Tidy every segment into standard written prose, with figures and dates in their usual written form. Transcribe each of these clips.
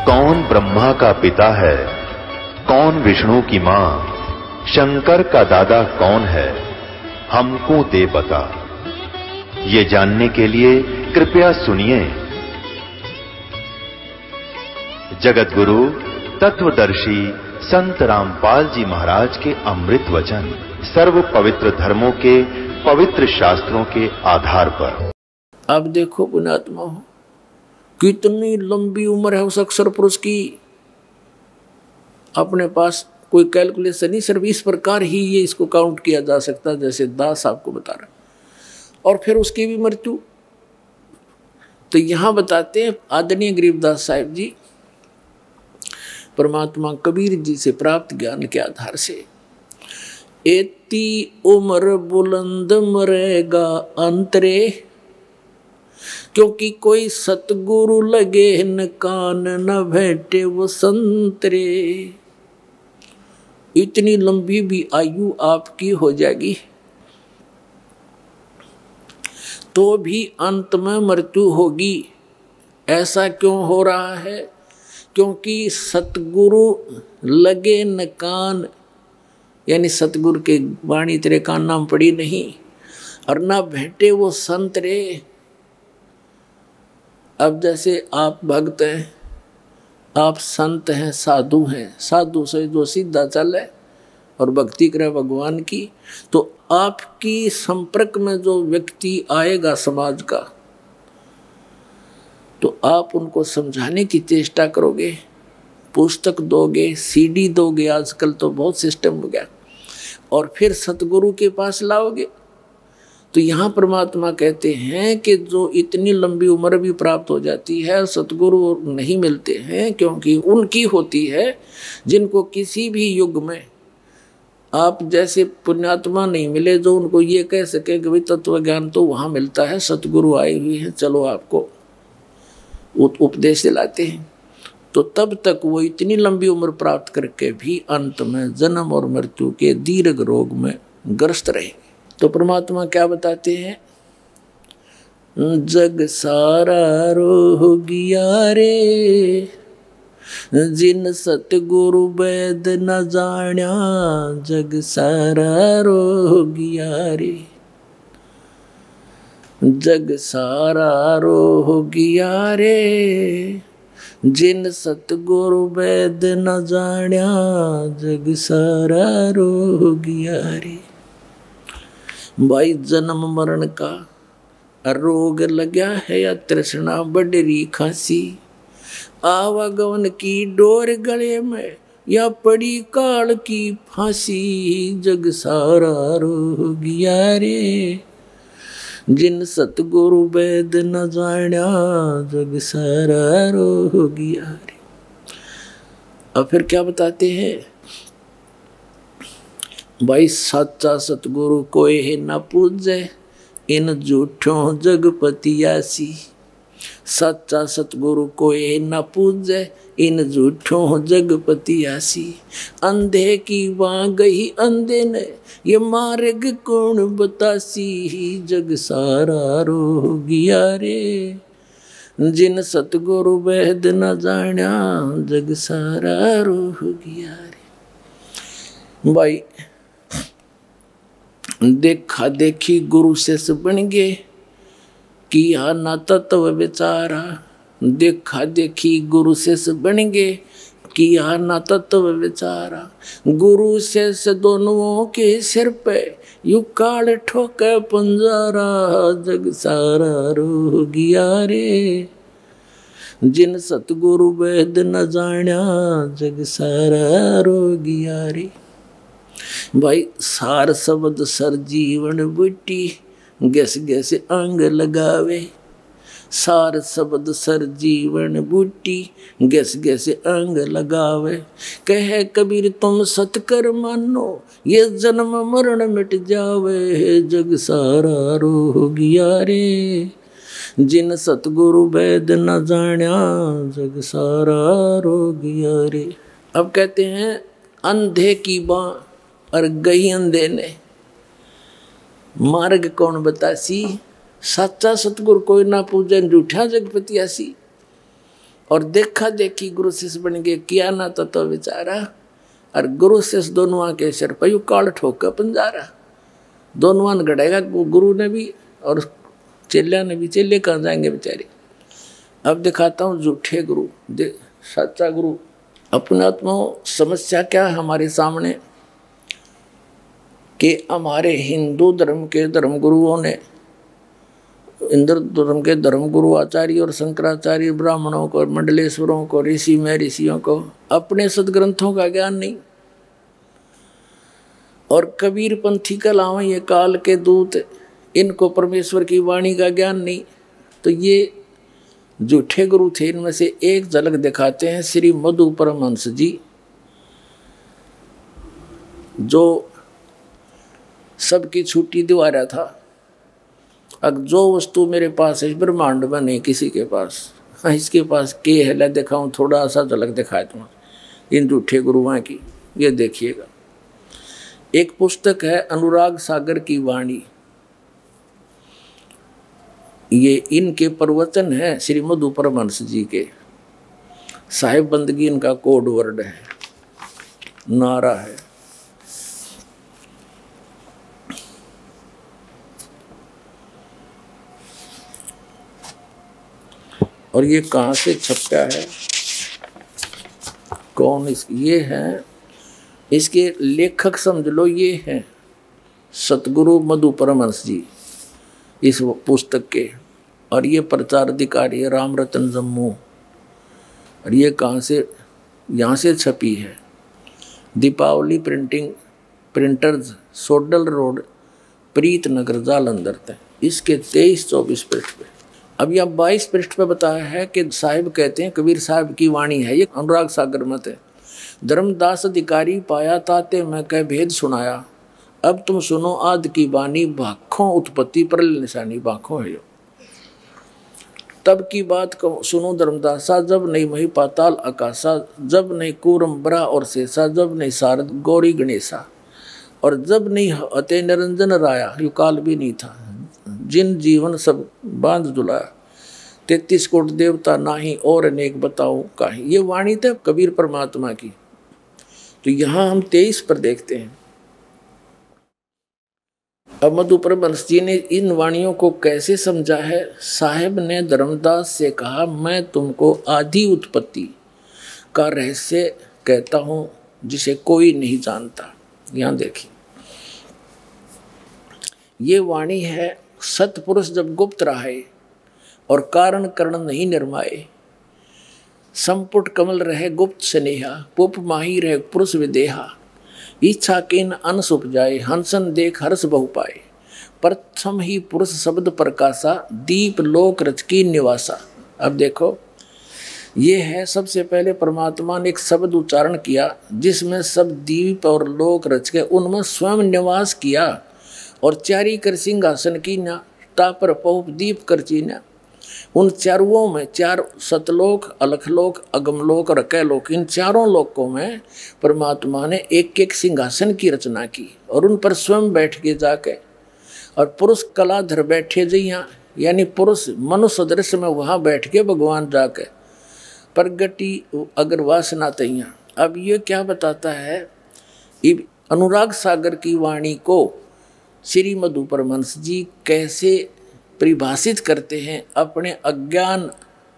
कौन ब्रह्मा का पिता है, कौन विष्णु की मां, शंकर का दादा कौन है, हमको दे बता। ये जानने के लिए कृपया सुनिए। जगत गुरु तत्वदर्शी संत रामपाल जी महाराज के अमृत वचन सर्व पवित्र धर्मों के पवित्र शास्त्रों के आधार पर। अब देखो पुण्यात्मा हो, कितनी लंबी उम्र है उस अक्षर पुरुष की। अपने पास कोई कैलकुलेशन नहीं, सिर्फ इस प्रकार ही ये इसको काउंट किया जा सकता है जैसे दास आपको बता रहा। और फिर उसकी भी मृत्यु। तो यहां बताते हैं आदरणीय गरीबदास साहिब जी परमात्मा कबीर जी से प्राप्त ज्ञान के आधार से, एती उम्र बुलंद मरेगा अंतरे, क्योंकि कोई सतगुरु लगे न कान न भेटे वो संतरे। इतनी लंबी भी आयु आपकी हो जाएगी तो भी अंत में मृत्यु होगी। ऐसा क्यों हो रहा है? क्योंकि सतगुरु लगे न कान, यानी सतगुरु के वाणी तेरे कान नाम पड़ी नहीं, और ना भेटे वो संत रे। अब जैसे आप भक्त हैं, आप संत हैं, साधु हैं, साधु से जो सीधा चले और भक्ति करे भगवान की, तो आपकी संपर्क में जो व्यक्ति आएगा समाज का, तो आप उनको समझाने की चेष्टा करोगे, पुस्तक दोगे, सीडी दोगे, आजकल तो बहुत सिस्टम हो गया, और फिर सतगुरु के पास लाओगे। तो यहाँ परमात्मा कहते हैं कि जो इतनी लंबी उम्र भी प्राप्त हो जाती है, सतगुरु नहीं मिलते हैं, क्योंकि उनकी होती है जिनको किसी भी युग में आप जैसे पुण्यात्मा नहीं मिले जो उनको ये कह सके कि भाई तत्व ज्ञान तो वहाँ मिलता है, सतगुरु आए हुए हैं, चलो आपको उपदेश दिलाते हैं। तो तब तक वो इतनी लंबी उम्र प्राप्त करके भी अंत में जन्म और मृत्यु के दीर्घ रोग में ग्रस्त रहेंगे। तो परमात्मा क्या बताते हैं? जग सारा रोगिया रे, जिन सतगुरु वेद न जाण्या, जग सारा रोगिया रे, जग सारा रोगिया रे, जिन सतगुरु वेद न जाण्या, जग सारा रोगिया रे। भाई जन्म मरण का रोग लगा है या तृष्णा बढ़ी खांसी, आवागमन की डोर गले में या पड़ी काल की फांसी, जग सारा रोगिया रे, जिन सतगुरु वेद न जाण्या, जग सारा रोगिया रे। अब फिर क्या बताते हैं? भाई सच्चा सतगुरु कोई न पूजे, इन झूठों जगपतियासी। सच्चा सतगुरु कोई न पूजे, इन झूठों जगपतियासी। अंधे की वहाँ गई अंधे ने, ये मार्ग कौन बतासी, जग सारा रोगिया रे, जिन सतगुरु वेद न जाण्या, जग सारा रोगिया रे। भाई देखा देखी गुरु से बन गए, किया ना तत्व विचारा। देखा देखी गुरु से बन गए, किया ना तत्व विचारा। गुरु से दोनों के सिर पे यू काल ठोके पंजारा, जग सारा रोगिया रे, जिन सतगुरु वेद न जाण्या, जग सारा रोगिया रे। भाई सार शब्द सर जीवन बूटी, गैस गैस अंग लगावे। सार शब्द सर जीवन बूटी, गैस गैस अंग लगावे। कहे कबीर तुम सतकर मानो, ये जन्म मरण मिट जावे, जग सारा रोगिया रे, जिन सतगुरु वेद न जाण्या, जग सारा रोगिया रे। अब कहते हैं अंधे की बाँ और गई अंधे ने, मार्ग कौन बतासी। सच्चा सतगुरु कोई ना पूजन, झूठा जगपतियासी। और देखा देखी गुरु शिष्य बन गए, किया ना तो बेचारा। और गुरु शिष्य दोनों के सिर पर यू काल ठोक पंजारा, दोनों ने गड़ेगा गुरु ने भी और चेलिया ने भी। चेले कहाँ जाएंगे बेचारे। अब दिखाता हूँ झूठे गुरु, सच्चा गुरु। अपने आत्मा समस्या क्या है हमारे सामने कि हमारे हिंदू धर्म के धर्म गुरुओं ने, हिंदू धर्म के धर्म गुरु आचार्य और शंकराचार्य, ब्राह्मणों को, मंडलेश्वरों को, ऋषि में ऋषियों को अपने सदग्रंथों का ज्ञान नहीं। और कबीर पंथी कलावें ये काल के दूत, इनको परमेश्वर की वाणी का ज्ञान नहीं। तो ये झूठे गुरु थे। इनमें से एक झलक दिखाते हैं श्री मधु परमहंस जी, जो सबकी छुट्टी दिवा रहा था। अब जो वस्तु मेरे पास है ब्रह्मांड में नहीं किसी के पास, हाँ इसके पास के है, ला दिखाऊं थोड़ा सा झलक दिखाए तुम्हारे इन झूठे गुरुओं की। ये देखिएगा, एक पुस्तक है अनुराग सागर की वाणी, ये इनके प्रवचन है श्री मधु परमहंस जी के। साहिब बंदगी इनका कोड वर्ड है, नारा है। और ये कहाँ से छपा है, कौन ये है, इसके लेखक समझ लो ये हैं सतगुरु मधु परमहंस जी इस पुस्तक के। और ये प्रचार अधिकारी है राम रतन जम्मू। और ये कहाँ से, यहाँ से छपी है, दीपावली प्रिंटिंग प्रिंटर्स, सोडल रोड, प्रीत नगर, जालंधर तक। इसके 23-24 पृष्ठ पे। अब यहाँ 22 पृष्ठ पे बताया है कि साहिब कहते हैं, कबीर साहब की वाणी है, ये अनुराग सागर मत है। धर्मदास अधिकारी पाया ताते मैं कह भेद सुनाया, अब तुम सुनो आद की बानी, भाखों उत्पत्ति पर निशानी, भाखों है यो। तब की बात को सुनो धर्मदासा, जब नहीं मही पाताल आकाशा, जब नहीं कूरम बरा और शेषा, जब नहीं सारद गौरी गणेशा, और जब नहीं अते निरंजन राया, यु काल भी नहीं था, जिन जीवन सब बांध जुलाया, 33 कोट देवता नाही और अनेक बताओ काहे। ये वाणी थे कबीर परमात्मा की। तो यहाँ हम 23 पर देखते हैं। अब मधु परमहंस जी ने इन वाणियों को कैसे समझा है। साहिब ने धर्मदास से कहा, मैं तुमको आदि उत्पत्ति का रहस्य कहता हूँ जिसे कोई नहीं जानता। यहाँ देखिए, ये वाणी है, सतपुरुष जब गुप्त रहे और कारण करण नहीं निर्माए, संपुट कमल रहे गुप्त स्नेहा, पुप माही रहे पुरुष विदेहा, इच्छा किन अनस उपजाए, हंसन देख हर्ष बहु पाए, प्रथम ही पुरुष शब्द प्रकाशा, दीप लोक रच की निवासा। अब देखो, ये है सबसे पहले परमात्मा ने एक शब्द उच्चारण किया जिसमें सब दीप और लोक रच के उनमें स्वयं निवास किया, और चारी कर सिंहासन की ना, तापर पहुप दीप कर चीना। उन चारों में, चार सतलोक, अलखलोक, अगमलोक और अकैलोक, इन चारों लोकों में परमात्मा ने एक एक सिंहासन की रचना की और उन पर स्वयं बैठ के जाके, और पुरुष कलाधर बैठे जइया, यानी पुरुष मनुष्य दृश्य में वहाँ बैठ के भगवान जाके प्रगति अगर वासना तैया। अब ये क्या बताता है, अनुराग सागर की वाणी को श्री मधु परमहंस जी कैसे परिभाषित करते हैं अपने अज्ञान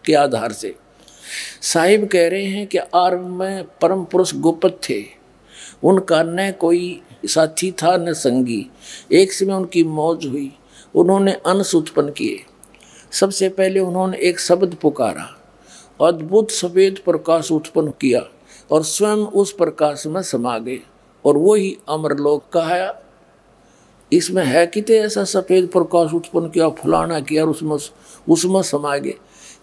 के आधार से। साहिब कह रहे हैं कि आरंभ में परम पुरुष गुप्त थे, उनका न कोई साथी था न संगी, एक समय उनकी मौज हुई, उन्होंने अंश उत्पन्न किए। सबसे पहले उन्होंने एक शब्द पुकारा, अद्भुत सफेद प्रकाश उत्पन्न किया और स्वयं उस प्रकाश में समा गए, और वही अमरलोक कहा। इसमें है किते ऐसा सफेद प्रकाश उत्पन्न किया, फलाना किया और उसमें समा गए।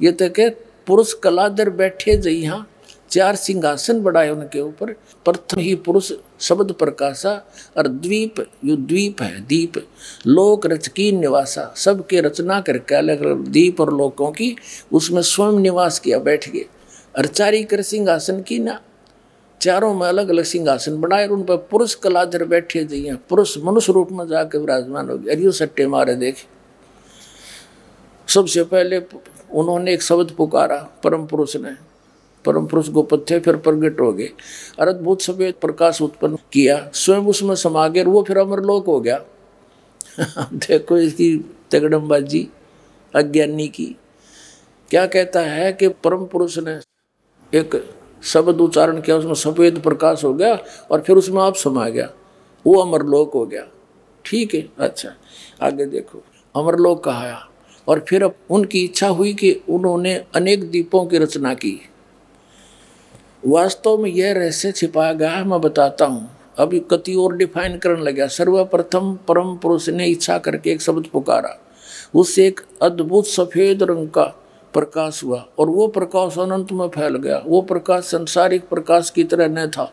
ये तो के पुरुष कलाधर बैठे जई, यहाँ चार सिंहासन बढ़ाए उनके ऊपर, प्रथम ही पुरुष शब्द प्रकाशा, और द्वीप, यो द्वीप है, दीप लोक रच की निवासा, सबके रचना करके अलग अलग दीप और लोकों की उसमें स्वयं निवास किया, बैठ गए। और चारी कर सिंहासन की ना, चारों में अलग अलग सिंहासन बनाए, उन पर पुरुष कलाधर बैठे जाइए, पुरुष मनुष्य रूप में जाकर विराजमान हो गए। अरियो सट्टे मारे देखे, सबसे पहले उन्होंने एक शब्द पुकारा, परम पुरुष ने, परम पुरुष गोपद थे, फिर प्रगट हो गए और अद्भुत सफेद प्रकाश उत्पन्न किया, स्वयं उसमें समा गए, वो फिर अमरलोक हो गया। देखो इसकी तगड़मबाजी अज्ञानी की। क्या कहता है कि परम पुरुष ने एक शब्द उच्चारण किया, उसमें सफेद प्रकाश हो गया और फिर उसमें आप समा गया, वो अमरलोक हो गया। ठीक है, अच्छा आगे देखो, अमरलोक कहा और फिर अब उनकी इच्छा हुई कि उन्होंने अनेक दीपों की रचना की। वास्तव में यह रहस्य छिपाया गया है, मैं बताता हूँ। अभी कति और डिफाइन करने लगा। सर्वप्रथम परम पुरुष ने इच्छा करके एक शब्द पुकारा, उससे एक अद्भुत सफेद रंग का प्रकाश हुआ और वो प्रकाश अनंत में फैल गया। वो प्रकाश संसारिक प्रकाश की तरह न था,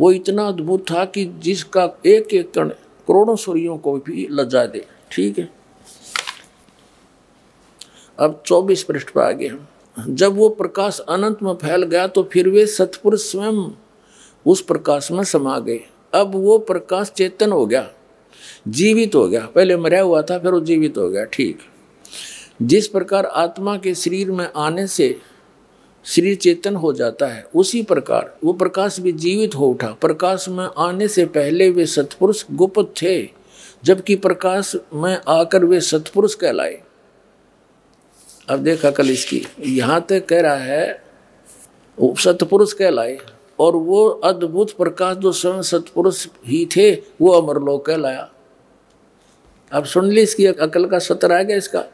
वो इतना अद्भुत था कि जिसका एक एक कण करोड़ों सूर्यों को भी लज्जा दे। ठीक है, अब 24 पृष्ठ पर आगे हम। जब वो प्रकाश अनंत में फैल गया तो फिर वे सत्पुरुष स्वयं उस प्रकाश में समा गए। अब वो प्रकाश चेतन हो गया, जीवित हो गया। पहले मरा हुआ था, फिर वो जीवित हो गया। ठीक, जिस प्रकार आत्मा के शरीर में आने से शरीर चेतन हो जाता है, उसी प्रकार वो प्रकाश भी जीवित हो उठा। प्रकाश में आने से पहले वे सत्पुरुष गुप्त थे, जबकि प्रकाश में आकर वे सत्पुरुष कहलाए। अब देखा कल इसकी, यहाँ तक कह रहा है वो सत्पुरुष कहलाए और वो अद्भुत प्रकाश जो स्वयं सत्पुरुष ही थे वो अमरलोक कहलाया। अब सुन ली इसकी अकल का सत्र आ गया इसका।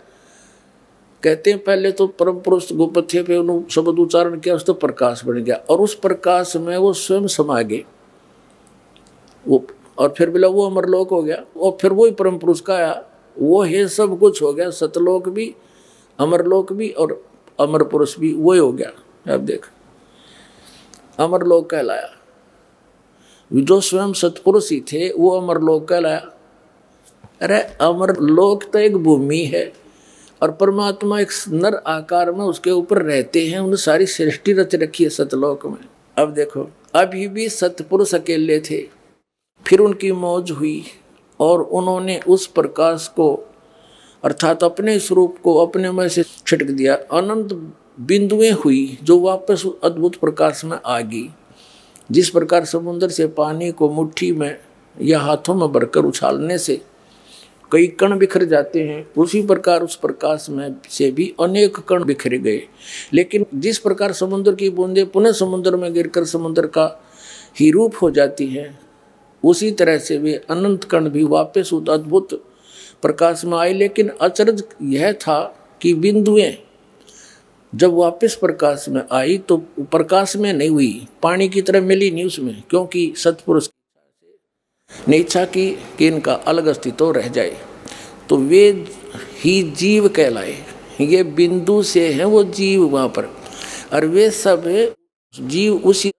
कहते हैं पहले तो परम पुरुष गुप्त थे, फिर उन्होंने शब्द उच्चारण किया, उस तो प्रकाश बन गया और उस प्रकाश में वो स्वयं समा गए वो, और फिर बोला वो अमरलोक हो गया। और फिर वही परम पुरुष का आया, वो है सब कुछ हो गया, सतलोक भी अमरलोक भी और अमर पुरुष भी वही हो गया। अब देख, अमरलोक कहलाया। जो स्वयं सतपुरुष ही थे वो अमरलोक कहलाया। अरे अमरलोक तो एक भूमि है और परमात्मा एक नर आकार में उसके ऊपर रहते हैं, उन्हें सारी सृष्टि रच रखी है सतलोक में। अब देखो, अभी भी सतपुरुष अकेले थे, फिर उनकी मौज हुई और उन्होंने उस प्रकाश को अर्थात अपने स्वरूप को अपने में से छिटक दिया। अनंत बिंदुएं हुई जो वापस अद्भुत प्रकाश में आ गई। जिस प्रकार समुद्र से पानी को मुट्ठी में या हाथों में भरकर उछालने से कई कण बिखर जाते हैं, उसी प्रकार उस प्रकाश में से भी अनेक कण बिखर गए। लेकिन जिस प्रकार समुद्र की बूंदें पुनः समुद्र में गिरकर समुद्र का ही रूप हो जाती हैं, उसी तरह से वे अनंत कण भी वापस उस अद्भुत प्रकाश में आए। लेकिन अचरज यह था कि बिंदुएं जब वापस प्रकाश में आई तो प्रकाश में नहीं हुई, पानी की तरह मिली नहीं उसमें, क्योंकि सत्पुरुष ने इच्छा की कि इनका अलग अस्तित्व रह जाए। तो वे ही जीव कहलाए। ये बिंदु से हैं वो जीव वहाँ पर, और वे सब जीव उसी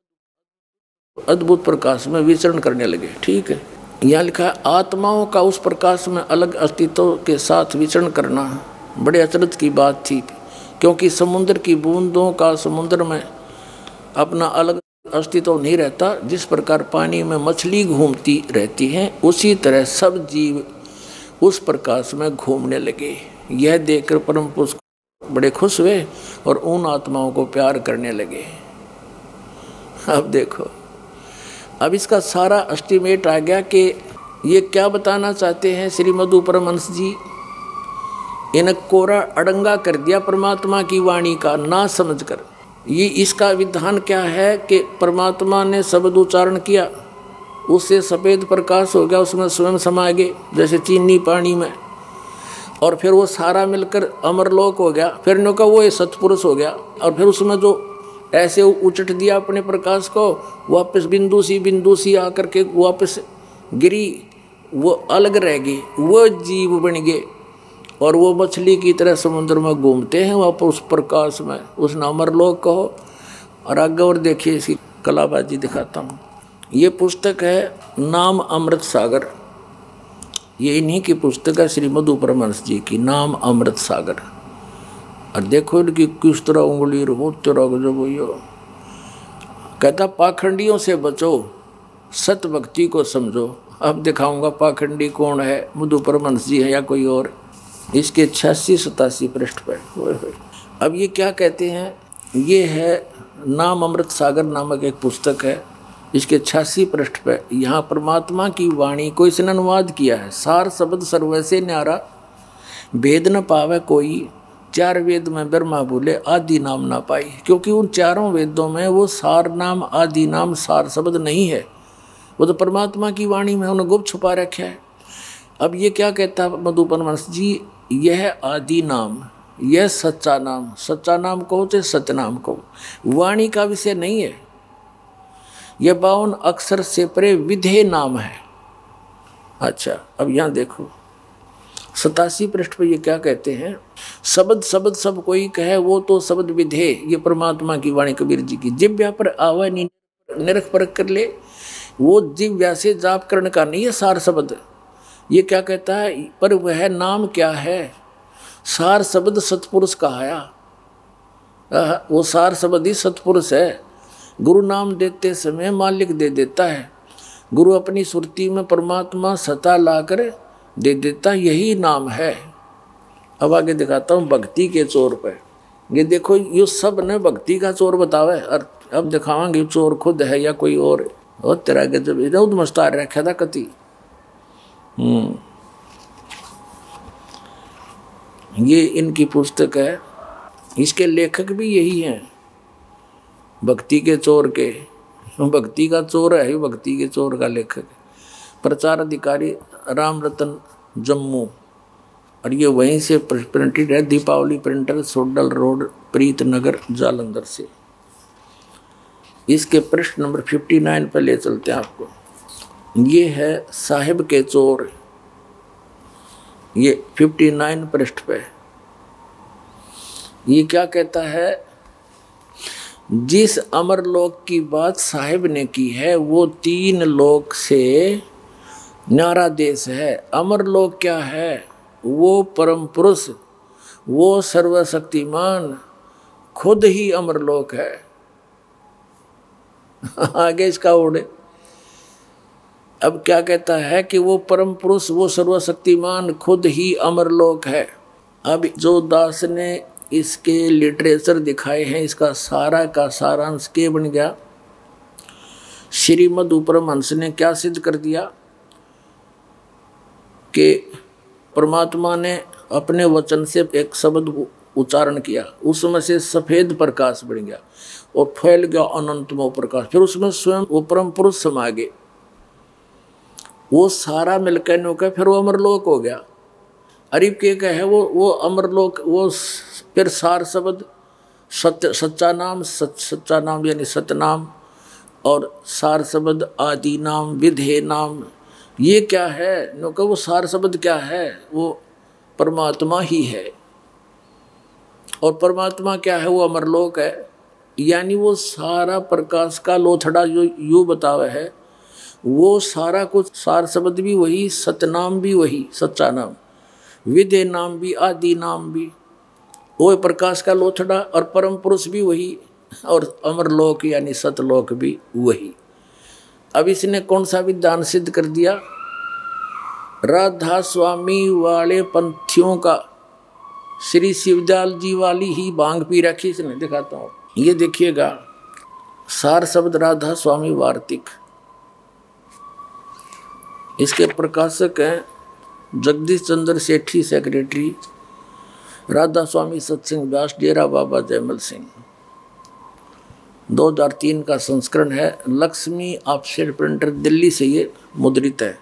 अद्भुत प्रकाश में विचरण करने लगे। ठीक है, यहाँ लिखा है आत्माओं का उस प्रकाश में अलग अस्तित्व के साथ विचरण करना बड़े अचरज की बात थी, क्योंकि समुद्र की बूंदों का समुद्र में अपना अलग अस्तित्व नहीं रहता। जिस प्रकार पानी में मछली घूमती रहती है, उसी तरह सब जीव उस प्रकाश में घूमने लगे। यह देखकर परम पुरुष बड़े खुश हुए और उन आत्माओं को प्यार करने लगे। अब देखो, अब इसका सारा एस्टिमेट आ गया कि ये क्या बताना चाहते हैं श्री मधु परमहंस जी। इन्हें कोरा अड़ंगा कर दिया परमात्मा की वाणी का ना समझकर। ये इसका विधान क्या है कि परमात्मा ने शब्द उच्चारण किया, उससे सफ़ेद प्रकाश हो गया, उसमें स्वयं समा गए जैसे चीनी पानी में, और फिर वो सारा मिलकर अमरलोक हो गया। फिर नो का वो सतपुरुष हो गया, और फिर उसमें जो ऐसे उचट दिया अपने प्रकाश को, वापस बिंदु सी आकर के वापस गिरी, वो अलग रह गई, वो जीव बन गए और वो मछली की तरह समुद्र में घूमते हैं वापस उस प्रकाश में, उस अमरलोक कहो। और आगे और देखिए इसकी कलाबाजी दिखाता हूँ। ये पुस्तक है नाम अमृत सागर, ये इन्हीं की पुस्तक है श्री मधु परमहंस जी की, नाम अमृत सागर। और देखो इनकी किस तरह उंगली रोते रहो जब यो कहता पाखंडियों से बचो, सत भक्ति को समझो। अब दिखाऊंगा पाखंडी कौन है, मधु परमहंस जी है या कोई और। इसके 86-87 पृष्ठ पर अब ये क्या कहते हैं, ये है नाम अमृत सागर नामक एक पुस्तक है। इसके 86 पृष्ठ पे यहाँ परमात्मा की वाणी को इसने अनुवाद किया है। सार शब्द सर्वैसे न्यारा, भेद न पावे कोई, चार वेद में ब्रह्मा बोले आदि नाम ना पाई। क्योंकि उन चारों वेदों में वो सार नाम आदि नाम सार शब्द नहीं है, वो तो परमात्मा की वाणी में उन्होंने गुप्त छुपा रखा है। अब ये क्या कहता है मधु परमहंस जी, यह आदि नाम, यह सच्चा नाम, सच्चा नाम कहो चाहे सत्य नाम कहो, वाणी का विषय नहीं है। यह 52 अक्षर से परे विधेय नाम है। अच्छा, अब यहाँ देखो 87 पृष्ठ पर ये क्या कहते हैं, शब्द शब्द सब कोई कहे वो तो शब्द विधेय, ये परमात्मा की वाणी कबीर जी की। जिव्या पर आवा निरख परख कर ले, वो जिव्या से जाप करने का नहीं है सार शब्द। ये क्या कहता है, पर वह नाम क्या है, सार शब्द सतपुरुष कहाया, वो सार शब्द ही सतपुरुष है। गुरु नाम देते समय मालिक दे देता है, गुरु अपनी सुरती में परमात्मा सता लाकर दे देता, यही नाम है। अब आगे दिखाता हूँ भक्ति के चोर पे। ये देखो ये सब ने भक्ति का चोर बतावे, और अब दिखावांगे चोर खुद है या कोई और तेरा के जब इधर मस्तार रखा था कति। ये इनकी पुस्तक है, इसके लेखक भी यही हैं, भक्ति के चोर के। भक्ति का चोर है, भक्ति के चोर का लेखक। प्रचार अधिकारी राम रतन जम्मू, और ये वहीं से प्रिंटेड है, दीपावली प्रिंटर, सोडल रोड, प्रीत नगर, जालंधर से। इसके पृष्ठ नंबर 59 पर ले चलते हैं आपको। ये है साहिब के चोर, ये 59 पृष्ठ पे। ये क्या कहता है, जिस अमरलोक की बात साहिब ने की है वो 3 लोक से न्यारा देश है। अमरलोक क्या है, वो परम पुरुष, वो सर्वशक्तिमान खुद ही अमरलोक है। आगे इसका ओढ़े। अब क्या कहता है कि वो परम पुरुष, वो सर्वशक्तिमान खुद ही अमरलोक है। अब जो दास ने इसके लिटरेचर दिखाए हैं, इसका सारा का सारांश के बन गया। श्रीमद् परमहंस ने क्या सिद्ध कर दिया कि परमात्मा ने अपने वचन से एक शब्द उच्चारण किया, उसमें से सफेद प्रकाश बन गया और फैल गया अनंतमय प्रकाश। फिर उसमें स्वयं वो परम पुरुष समा गए, वो सारा मिलकर नौका, फिर वो अमरलोक हो गया। अरीब के कहे वो अमरलोक, वो फिर सार शब्द सत्य, सच्चा नाम, सच्चा नाम यानी सत्य नाम, और सार शब्द आदि नाम, विधेय नाम। ये क्या है, नो का वो सार शब्द क्या है, वो परमात्मा ही है। और परमात्मा क्या है, वो अमरलोक है। यानी वो सारा प्रकाश का लोथड़ा जो यू बतावे है, वो सारा कुछ सार शब्द भी वही, सतनाम भी वही, सच्चा नाम, विधेय नाम भी, आदि नाम भी, वो प्रकाश का लोथड़ा, और परम पुरुष भी वही, और अमरलोक यानी सतलोक भी वही। अब इसने कौन सा विधान सिद्ध कर दिया, राधा स्वामी वाले पंथियों का, श्री शिवदयाल जी वाली ही भांग पी रखी इसने। दिखाता हूँ, ये देखिएगा, सार शब्द राधा स्वामी वार्तिक, इसके प्रकाशक हैं जगदीश चंद्र सेठी, सेक्रेटरी, राधा स्वामी सत्संग व्यास, डेरा बाबा जयमल सिंह। 2003 का संस्करण है, लक्ष्मी ऑफसेट प्रिंटर, दिल्ली से ये मुद्रित है।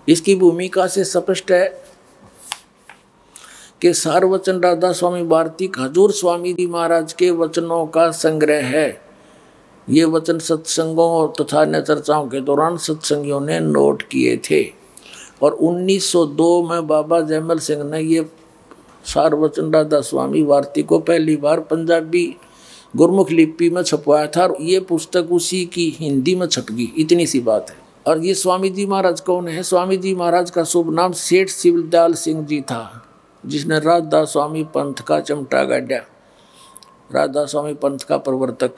इसकी भूमिका से स्पष्ट है कि सार वचन राधा स्वामी वार्तिक हजूर स्वामी जी महाराज के वचनों का संग्रह है। ये वचन सत्संगों तथा अन्य चर्चाओं के दौरान सत्संगियों ने नोट किए थे, और 1902 में बाबा जयमल सिंह ने ये सार वचन राधा स्वामी वार्तिक को पहली बार पंजाबी गुरमुख लिपि में छपवाया था, और ये पुस्तक उसी की हिंदी में छप गई, इतनी सी बात है। और ये स्वामी जी महाराज कौन है, स्वामी जी महाराज का शुभ नाम सेठ शिवदयाल सिंह जी था, जिसने राधा स्वामी पंथ का चमटा गाड़ा, राधा स्वामी पंथ का प्रवर्तक।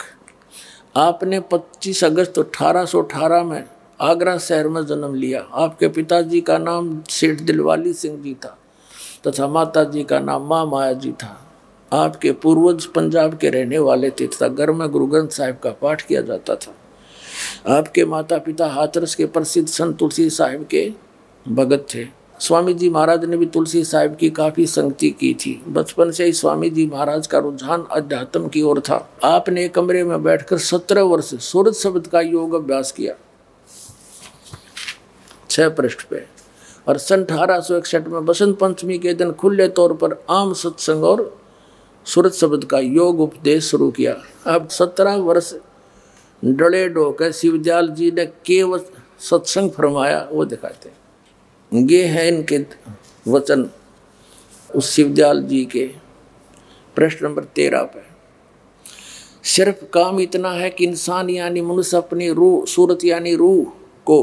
आपने 25 अगस्त 1818 में आगरा शहर में जन्म लिया। आपके पिताजी का नाम सेठ दिलवाली सिंह जी था तथा माता जी का नाम माँ माया जी था। आपके पूर्वज पंजाब के रहने वाले थे तथा घर में गुरु ग्रंथ साहिब का पाठ किया जाता था। आपके माता पिता हाथरस के प्रसिद्ध संत तुलसी साहिब के भगत थे। स्वामी जी महाराज ने भी तुलसी साहिब की काफ़ी संगति की थी। बचपन से ही स्वामी जी महाराज का रुझान अध्यात्म की ओर था। आपने एक कमरे में बैठकर 17 वर्ष सूरज शब्द का योग अभ्यास किया 6 पृष्ठ पे, और सन 1861 में बसंत पंचमी के दिन खुले तौर पर आम सत्संग और सूरज शब्द का योग उपदेश शुरू किया। अब 17 वर्ष डले डोकर शिवदयाल जी ने केवल सत्संग फरमाया वो दिखाते। ये है इनके वचन उस शिवदयाल जी के। प्रश्न नंबर 13 पे, सिर्फ काम इतना है कि इंसान यानी मनुष्य अपनी रूह, सूरत यानी रूह को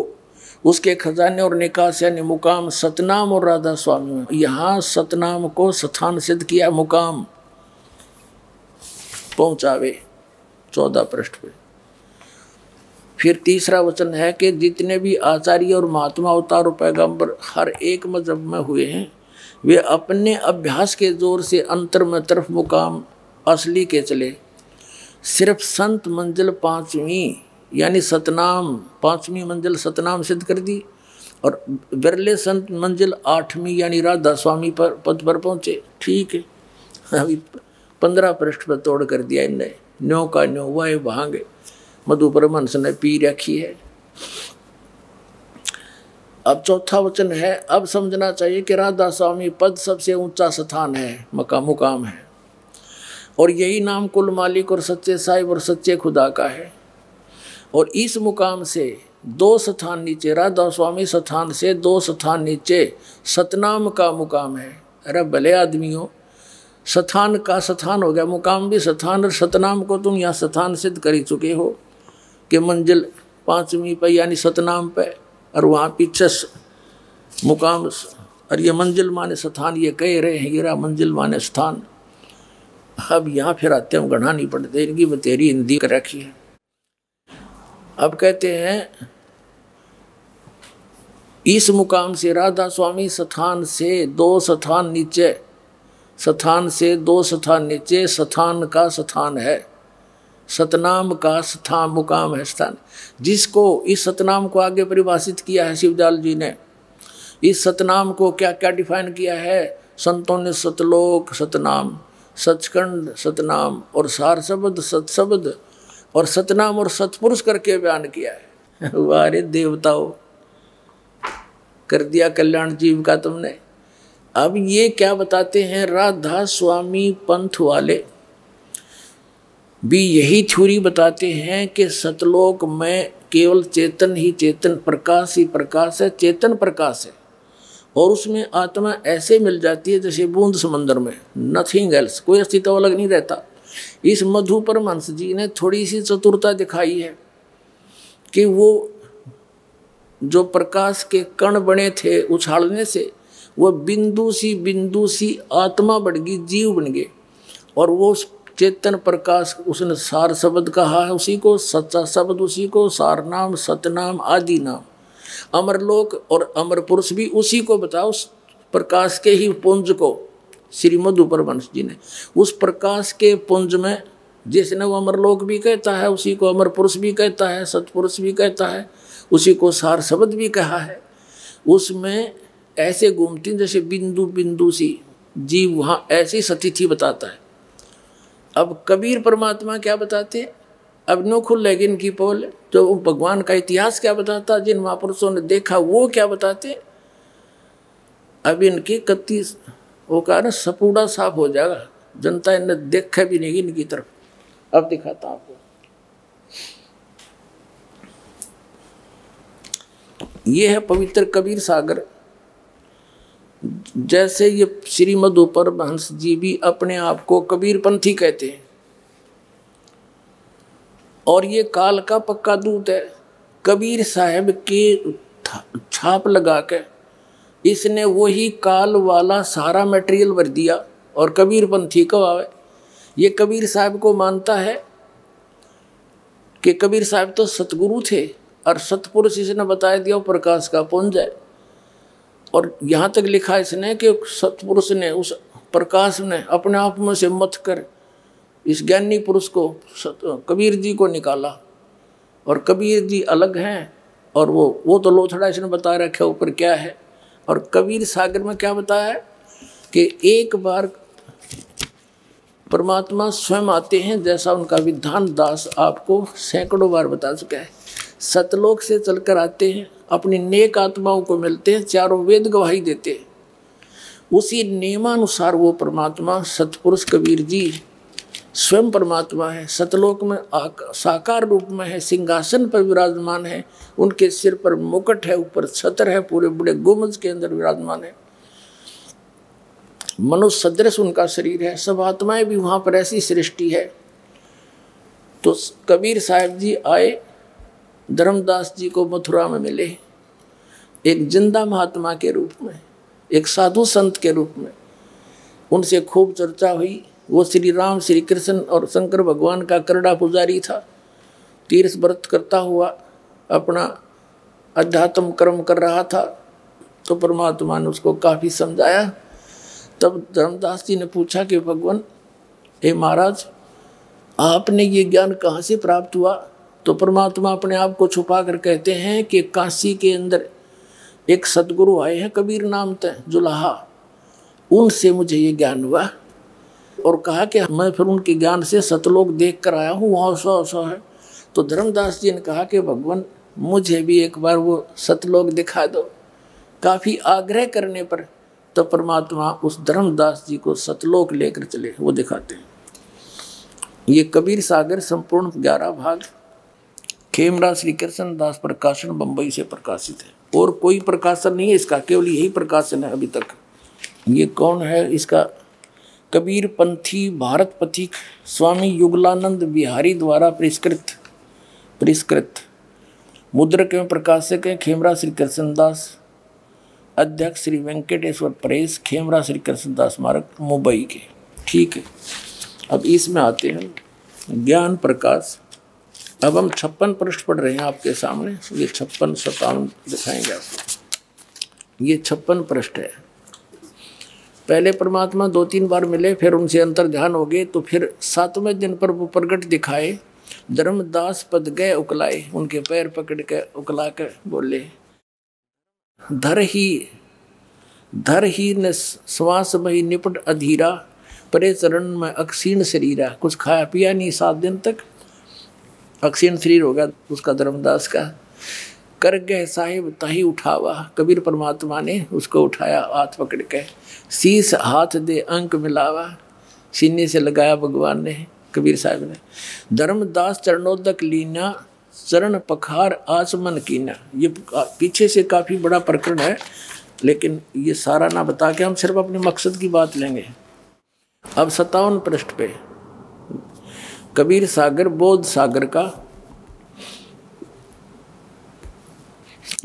उसके खजाने और निकास यानी मुकाम सतनाम और राधा स्वामी में, यहाँ सतनाम को स्थान सिद्ध किया, मुकाम पहुँचावे 14 पृष्ठ पे। फिर तीसरा वचन है कि जितने भी आचार्य और महात्मा अवतार पैगंबर हर एक मजहब में हुए हैं वे अपने अभ्यास के जोर से अंतर में तरफ मुकाम असली के चले। सिर्फ संत मंजिल 5वीं यानी सतनाम 5वीं मंजिल सतनाम सिद्ध कर दी, और बिरले संत मंजिल 8वीं यानी राधा स्वामी पर पद पर पहुँचे। ठीक है, अभी 15 पृष्ठ पर तोड़ कर दिया इनने, न्यो का न्यो वाए भांगे मधु परमहंस ने पी रखी है। अब चौथा वचन है, अब समझना चाहिए कि राधा स्वामी पद सबसे ऊंचा स्थान है, मुकाम है, और यही नाम कुल मालिक और सच्चे साहिब और सच्चे खुदा का है। और इस मुकाम से 2 स्थान नीचे, राधा स्वामी स्थान से 2 स्थान नीचे सतनाम का मुकाम है। अरे भले आदमियों, स्थान का स्थान हो गया, मुकाम भी स्थान, और सतनाम को तुम यहाँ स्थान सिद्ध कर ही चुके हो कि मंजिल 5वीं पे यानी सतनाम पे, और वहाँ पीछे मुकाम, और ये मंजिल माने स्थान, ये कह रहे हैं हीरा मंजिल माने स्थान। अब यहाँ फिर आते हम गढ़ा नहीं पड़ते, इनकी बतेरी हिंदी कर रखी है। अब कहते हैं इस मुकाम से राधा स्वामी स्थान से 2 स्थान नीचे, स्थान से 2 स्थान नीचे स्थान का स्थान है, सतनाम का स्थान मुकाम है स्थान, जिसको इस सतनाम को आगे परिभाषित किया है शिवदयाल जी ने। इस सतनाम को क्या क्या डिफाइन किया है संतों ने? सतलोक सतनाम, सचखंड सतनाम, और सार शब्द सतशब्द, और सतनाम और सतपुरुष करके बयान किया है। वारे देवताओं, कर दिया कल्याण जीव का तुमने। अब ये क्या बताते हैं, राधा स्वामी पंथ वाले भी यही थ्योरी बताते हैं कि सतलोक में केवल चेतन ही चेतन, प्रकाश ही प्रकाश है, चेतन प्रकाश है, और उसमें आत्मा ऐसे मिल जाती है जैसे बूंद समंदर में, नथिंग एल्स, कोई अस्तित्व अलग नहीं रहता। इस मधु परमहंस जी ने थोड़ी सी चतुरता दिखाई है कि वो जो प्रकाश के कण बने थे उछालने से, वो बिंदु सी आत्मा बढ़ गई, जीव बन गए, और वो चेतन प्रकाश उसने सार शब्द कहा है, उसी को सच्चा शब्द, उसी को सार नाम, सतनाम, आदि नाम, अमरलोक और अमर पुरुष भी उसी को बताओ, उस प्रकाश के ही पुंज को। श्री मधु परमहंस जी ने उस प्रकाश के पुंज में, जिसने वो अमरलोक भी कहता है, उसी को अमर पुरुष भी कहता है, सतपुरुष भी कहता है, उसी को सार शब्द भी कहा है, उसमें ऐसे घूमती जैसे बिंदु बिंदु सी जीव वहाँ ऐसी स्थिति बताता है। अब कबीर परमात्मा क्या बताते हैं, अब नो खुल लेगी इनकी पोल, जो भगवान का इतिहास क्या बताता, जिन महापुरुषों ने देखा वो क्या बताते। अब इनकी कत्ती वो कहा ना सपूड़ा साफ हो जाएगा, जनता इन्हें देखा भी नहीं इनकी तरफ। अब दिखाता आपको, ये है पवित्र कबीर सागर। जैसे ये श्री मधु परमहंस जी भी अपने आप को कबीर पंथी कहते हैं, और ये काल का पक्का दूत है। कबीर साहब के छाप लगा के इसने वही काल वाला सारा मटेरियल भर दिया, और कबीर पंथी को आवे। ये कबीर साहब को मानता है कि कबीर साहब तो सतगुरु थे, और सतपुरुष इसने बताया दिया प्रकाश का पुंज है। और यहाँ तक लिखा इसने कि सतपुरुष ने उस प्रकाश ने अपने आप में से मथ कर इस ज्ञानी पुरुष को कबीर जी को निकाला। और कबीर जी अलग हैं और वो तो लोथड़ा इसने बता रखा ऊपर क्या है। और कबीर सागर में क्या बताया है कि एक बार परमात्मा स्वयं आते हैं, जैसा उनका विधान दास आपको सैकड़ों बार बता चुका है। सतलोक से चलकर आते हैं, अपनी नेक आत्माओं को मिलते हैं, चारों वेद गवाही देते हैं। उसी नियमानुसार वो परमात्मा सतपुरुष कबीर जी स्वयं परमात्मा है, सतलोक में साकार रूप में है, सिंहासन पर विराजमान है, उनके सिर पर मुकुट है, ऊपर छत्र है, पूरे बड़े गुंबज के अंदर विराजमान है, मनुष्य सदृश उनका शरीर है, सब आत्माएं भी वहां पर ऐसी सृष्टि है। तो कबीर साहब जी आए, धर्मदास जी को मथुरा में मिले, एक जिंदा महात्मा के रूप में, एक साधु संत के रूप में। उनसे खूब चर्चा हुई। वो श्री राम, श्री कृष्ण और शंकर भगवान का करड़ा पुजारी था। तीर्थ व्रत करता हुआ अपना अध्यात्म कर्म कर रहा था। तो परमात्मा ने उसको काफ़ी समझाया। तब धर्मदास जी ने पूछा कि भगवान, हे महाराज, आपने ये ज्ञान कहाँ से प्राप्त हुआ? तो परमात्मा अपने आप को छुपा कर कहते हैं कि काशी के अंदर एक सदगुरु आए हैं कबीर नाम तय जुलाहा, उनसे मुझे ये ज्ञान हुआ। और कहा कि मैं फिर उनके ज्ञान से सतलोक देख कर आया हूँ, वहाँ ऐसा है। तो धर्मदास जी ने कहा कि भगवान, मुझे भी एक बार वो सतलोक दिखा दो। काफ़ी आग्रह करने पर तो परमात्मा उस धर्मदास जी को सतलोक लेकर चले, वो दिखाते हैं। ये कबीर सागर संपूर्ण 11 भाग खेमरा श्री कृष्ण दास प्रकाशन बम्बई से प्रकाशित है। और कोई प्रकाशन नहीं है इसका, केवल यही प्रकाशन है अभी तक। ये कौन है इसका? कबीर पंथी भारत पथिक स्वामी युगलानंद बिहारी द्वारा परिष्कृत मुद्रक में प्रकाशक है खेमरा श्री कृष्णदास, अध्यक्ष श्री वेंकटेश्वर प्रेस, खेमरा श्री कृष्णदास स्मारक, मुंबई के। ठीक है, अब इसमें आते हैं ज्ञान प्रकाश। अब हम 56 पृष्ठ पढ़ रहे हैं आपके सामने। ये 56 57 दिखाएंगे आपको। ये 56 पृष्ठ है। पहले परमात्मा 2-3 बार मिले, फिर उनसे अंतर ध्यान हो गए। तो फिर 7वें दिन पर वो प्रगट दिखाए। धर्मदास पद गए उकलाए, उनके पैर पकड़ के उकला कर बोले, धर ही न श्वास मही निपट अधीरा, परे चरण में अक्षीण शरीरा। कुछ खाया पिया नहीं 7 दिन तक, अक्षीण शरीर होगा उसका धर्मदास का। कर गए साहिब ताही उठावा, कबीर परमात्मा ने उसको उठाया हाथ पकड़ के। शीस हाथ दे अंक मिलावा, सीने से लगाया भगवान ने, कबीर साहब ने। धर्मदास चरणोदक लीना, चरण पखार आचमन कीना। ये पीछे से काफ़ी बड़ा प्रकरण है, लेकिन ये सारा ना बता के हम सिर्फ अपने मकसद की बात लेंगे। अब 57 पृष्ठ पे कबीर सागर बोध सागर का,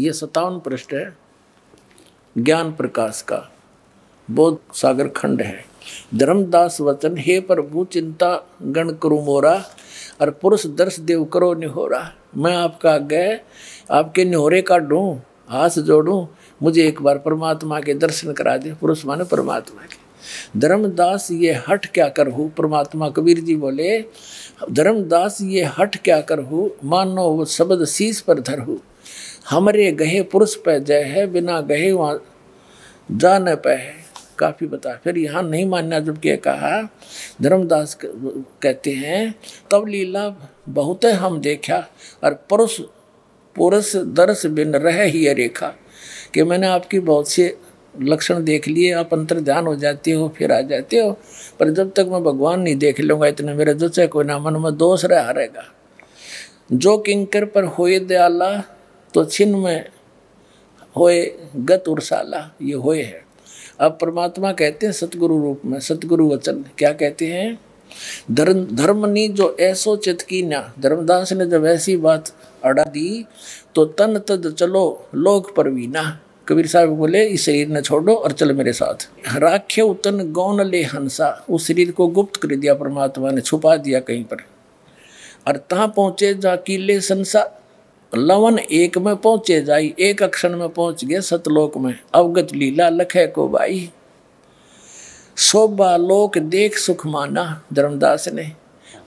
ये 57 पृष्ठ है ज्ञान प्रकाश का, बोध सागर खंड है। धर्मदास वचन, हे प्रभु चिंता गण करु मोरा, और पुरुष दर्श देव करो निहोरा। मैं आपका गए आपके निहोरे का ढूं, हाथ जोड़ूं, मुझे एक बार परमात्मा के दर्शन करा दे। पुरुष माने परमात्मा के। धर्मदास ये हट क्या करहु, परमात्मा कबीर जी बोले, धर्मदास ये हट क्या करहु, मानो वो शब्द शीश पर धरहु। हमरे गहे पुरुष पे जय है, बिना गहे वहाँ जा न पे है। काफ़ी बता। फिर यहाँ नहीं मानना जब क्या कहा, धर्मदास कहते हैं, तब लीला बहुत हम देखा, और पुरुष दर्श बिन रह ही रेखा। कि मैंने आपकी बहुत से लक्षण देख लिए, आप अंतर ध्यान हो जाते हो, फिर आ जाते हो, पर जब तक मैं भगवान नहीं देख लूँगा इतने मेरे जो चाहे कोई ना मन में दोष रहेगा। जो किंकर पर होए दयाला, तो छिन्न में होए गत उर्साला। ये होए है। अब परमात्मा कहते हैं सतगुरु रूप में, सतगुरु वचन क्या कहते हैं, धर्मनी जो ऐसो चित की ना। धर्मदास ने जब ऐसी बात अड़ा दी तो तन तद चलो लोक परवीना। कबीर साहब बोले, इस शरीर ने छोड़ो और चल मेरे साथ। राख्य उतन गौन ले हंसा, उस शरीर को गुप्त कर दिया परमात्मा ने, छुपा दिया कहीं पर। और तहाँ पहुँचे जा कीले संसा, लवन एक में पहुँचे जाई, एक अक्षण में पहुँच गए सतलोक में। अवगत लीला लखे को बाई, शोभा लोक देख सुख माना धर्मदास ने,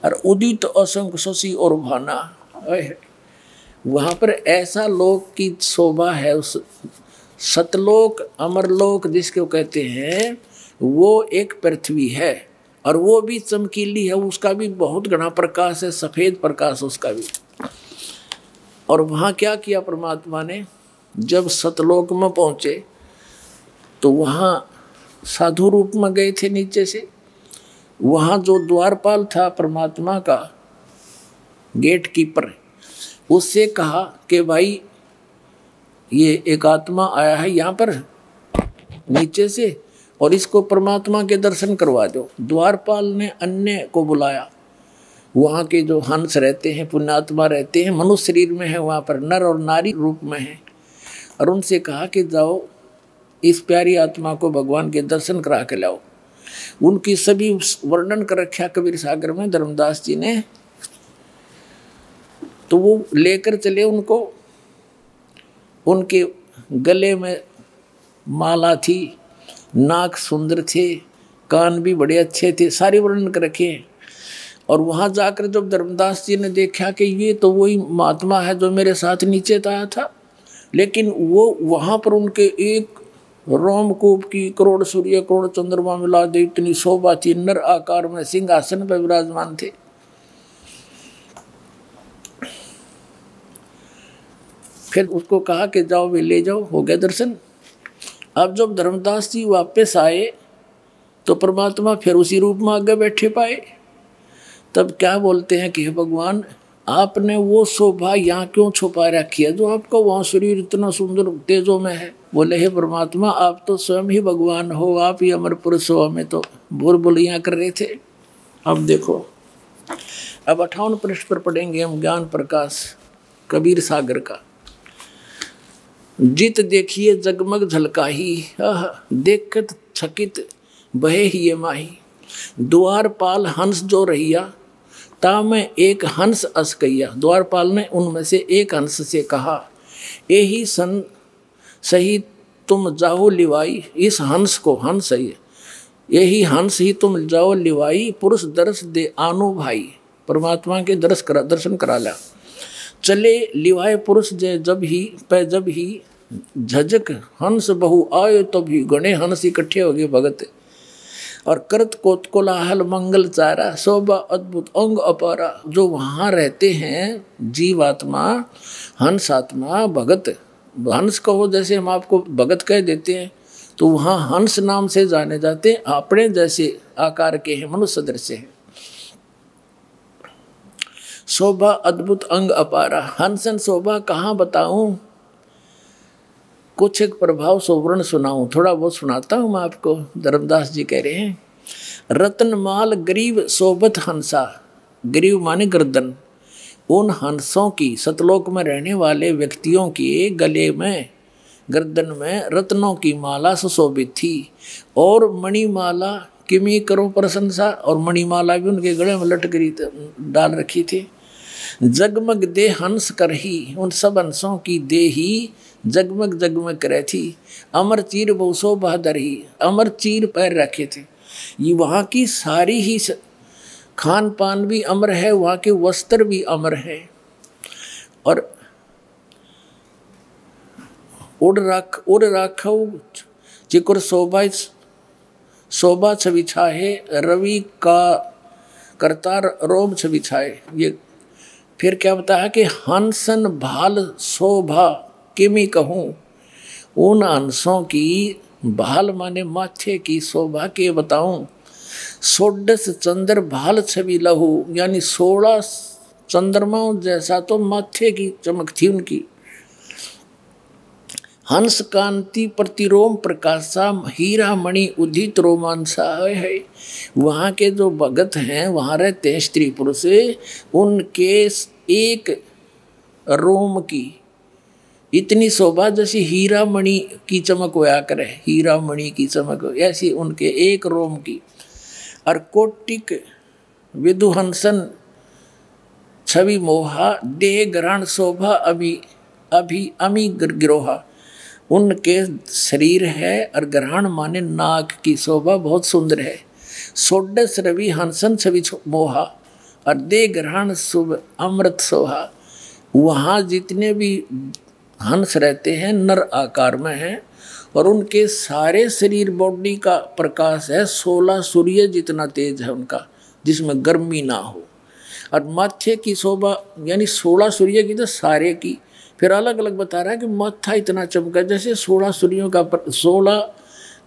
और उदित असंख्य शशि और भाना। वहाँ पर ऐसा लोक की शोभा है, उस सतलोक अमरलोक जिसको कहते हैं, वो एक पृथ्वी है और वो भी चमकीली है, उसका भी बहुत घना प्रकाश है, सफ़ेद प्रकाश उसका भी। और वहाँ क्या किया परमात्मा ने, जब सतलोक में पहुँचे तो वहाँ साधु रूप में गए थे नीचे से। वहाँ जो द्वारपाल था परमात्मा का गेट कीपर, उससे कहा कि भाई ये एक आत्मा आया है यहाँ पर नीचे से, और इसको परमात्मा के दर्शन करवा दो। द्वारपाल ने अन्य को बुलाया, वहाँ के जो हंस रहते हैं, पुण्यात्मा रहते हैं, मनुष्य शरीर में है, वहाँ पर नर और नारी रूप में है, और उनसे कहा कि जाओ इस प्यारी आत्मा को भगवान के दर्शन करा के लाओ। उनकी सभी वर्णन कर रखा कबीर सागर में धर्मदास जी ने। तो वो लेकर चले उनको, उनके गले में माला थी, नाक सुंदर थे, कान भी बड़े अच्छे थे, सारे वर्णन कर रखे। और वहाँ जाकर जब धर्मदास जी ने देखा कि ये तो वही महात्मा है जो मेरे साथ नीचे आया था, लेकिन वो वहाँ पर उनके एक रोमकूप की करोड़ सूर्य करोड़ चंद्रमा मिला दे इतनी शोभा थी, नर आकार में सिंहासन पर विराजमान थे। फिर उसको कहा कि जाओ वे ले जाओ, हो गया दर्शन। अब जब धर्मदास जी वापस आए तो परमात्मा फिर उसी रूप में आगे बैठे पाए। तब क्या बोलते हैं कि हे भगवान, आपने वो शोभा यहाँ क्यों छुपा रखी है जो आपका वहाँ शरीर इतना सुंदर तेजों में है। बोले हे परमात्मा, आप तो स्वयं ही भगवान हो, आप ही अमर पुरुष हो, हमें तो बोल बोलियाँ कर रहे थे। अब देखो, अब 58 पृष्ठ पर पढ़ेंगे हम ज्ञान प्रकाश कबीर सागर का। जित देखिए जगमग झलकाही, देखत छकित बहे ही ये माही। द्वारपाल हंस जो रहिया, ता में एक हंस अस कहिया। द्वारपाल ने उनमें से एक हंस से कहा, यही सन सही तुम जाओ लिवाई। इस हंस को, हंस है यही हंस ही तुम जाओ लिवाई। पुरुष दर्श दे आनो भाई। परमात्मा के दर्शन करा ला। चले लिवाए पुरुष जब ही झजक हंस बहु आयो तब ही। गणे हंस इकट्ठे हो गए भगत। और करत कोलाहल मंगल चारा, शोभा अद्भुत अंग अपारा। जो वहाँ रहते हैं जीवात्मा, हंस आत्मा, भगत, हंस कहो जैसे हम आपको भगत कह देते हैं, तो वहाँ हंस नाम से जाने जाते हैं। अपने जैसे आकार के हैं, मनुष्य दृश्य हैं। शोभा अद्भुत अंग अपारा। हंसन शोभा कहाँ बताऊं, कुछ एक प्रभाव सोवर्ण सुनाऊं। थोड़ा बहुत सुनाता हूं मैं आपको। धर्मदास जी कह रहे हैं, रतनमाल गरीब शोभत हंसा। गरीब माने गर्दन। उन हंसों की, सतलोक में रहने वाले व्यक्तियों के गले में, गर्दन में रत्नों की माला सुशोभित थी। और मणिमाला किमी करो प्रशंसा। और मणिमाला भी उनके गले में लटकरी डाल रखी थी। जगमग दे हंस करही। उन सब हंसों की देही जगमग जगमग करे थी। अमर चीर बहु शोभा दरही। अमर चीर पैर रखे थे। ये वहाँ की सारी ही खान पान भी अमर है, वहाँ के वस्त्र भी अमर है। और उड़ राखो जिक्र शोभा छवि छाहे। रवि का करतार रोम छवि छाए। ये फिर क्या बताया कि हंसन भाल शोभा किमी कहूँ। उन हंसों की भाल माने माथे की शोभा के बताऊं। 16 चंद्र भाल छवि लहू। यानी 16 चंद्रमाओं जैसा तो माथे की चमक थी उनकी। हंस कांति प्रतिरोम प्रकाशा। हीरा मणि उदित रोमांसा है। वहाँ के जो भगत हैं, वहाँ रहते हैं स्त्री पुरुष, उनके एक रोम की इतनी शोभा जैसी हीरा मणि की चमक होया करे। हीरा मणि की चमक ऐसी उनके एक रोम की। और कोटिक विदुहंसन छवि मोहा। देह ग्रहण शोभा अभी अमी गिरोहा। उनके शरीर है और ग्रहण माने नाक की शोभा बहुत सुंदर है। षोडश रवि हंसन छवि मोहा और दे ग्रहण शुभ अमृत सोहा। वहाँ जितने भी हंस रहते हैं नर आकार में हैं और उनके सारे शरीर बॉडी का प्रकाश है 16 सूर्य जितना तेज है उनका, जिसमें गर्मी ना हो। और माथे की शोभा यानी 16 सूर्य की तो सारे की, फिर अलग अलग बता रहा है कि माथा इतना चमका जैसे 16 सूर्यों का 16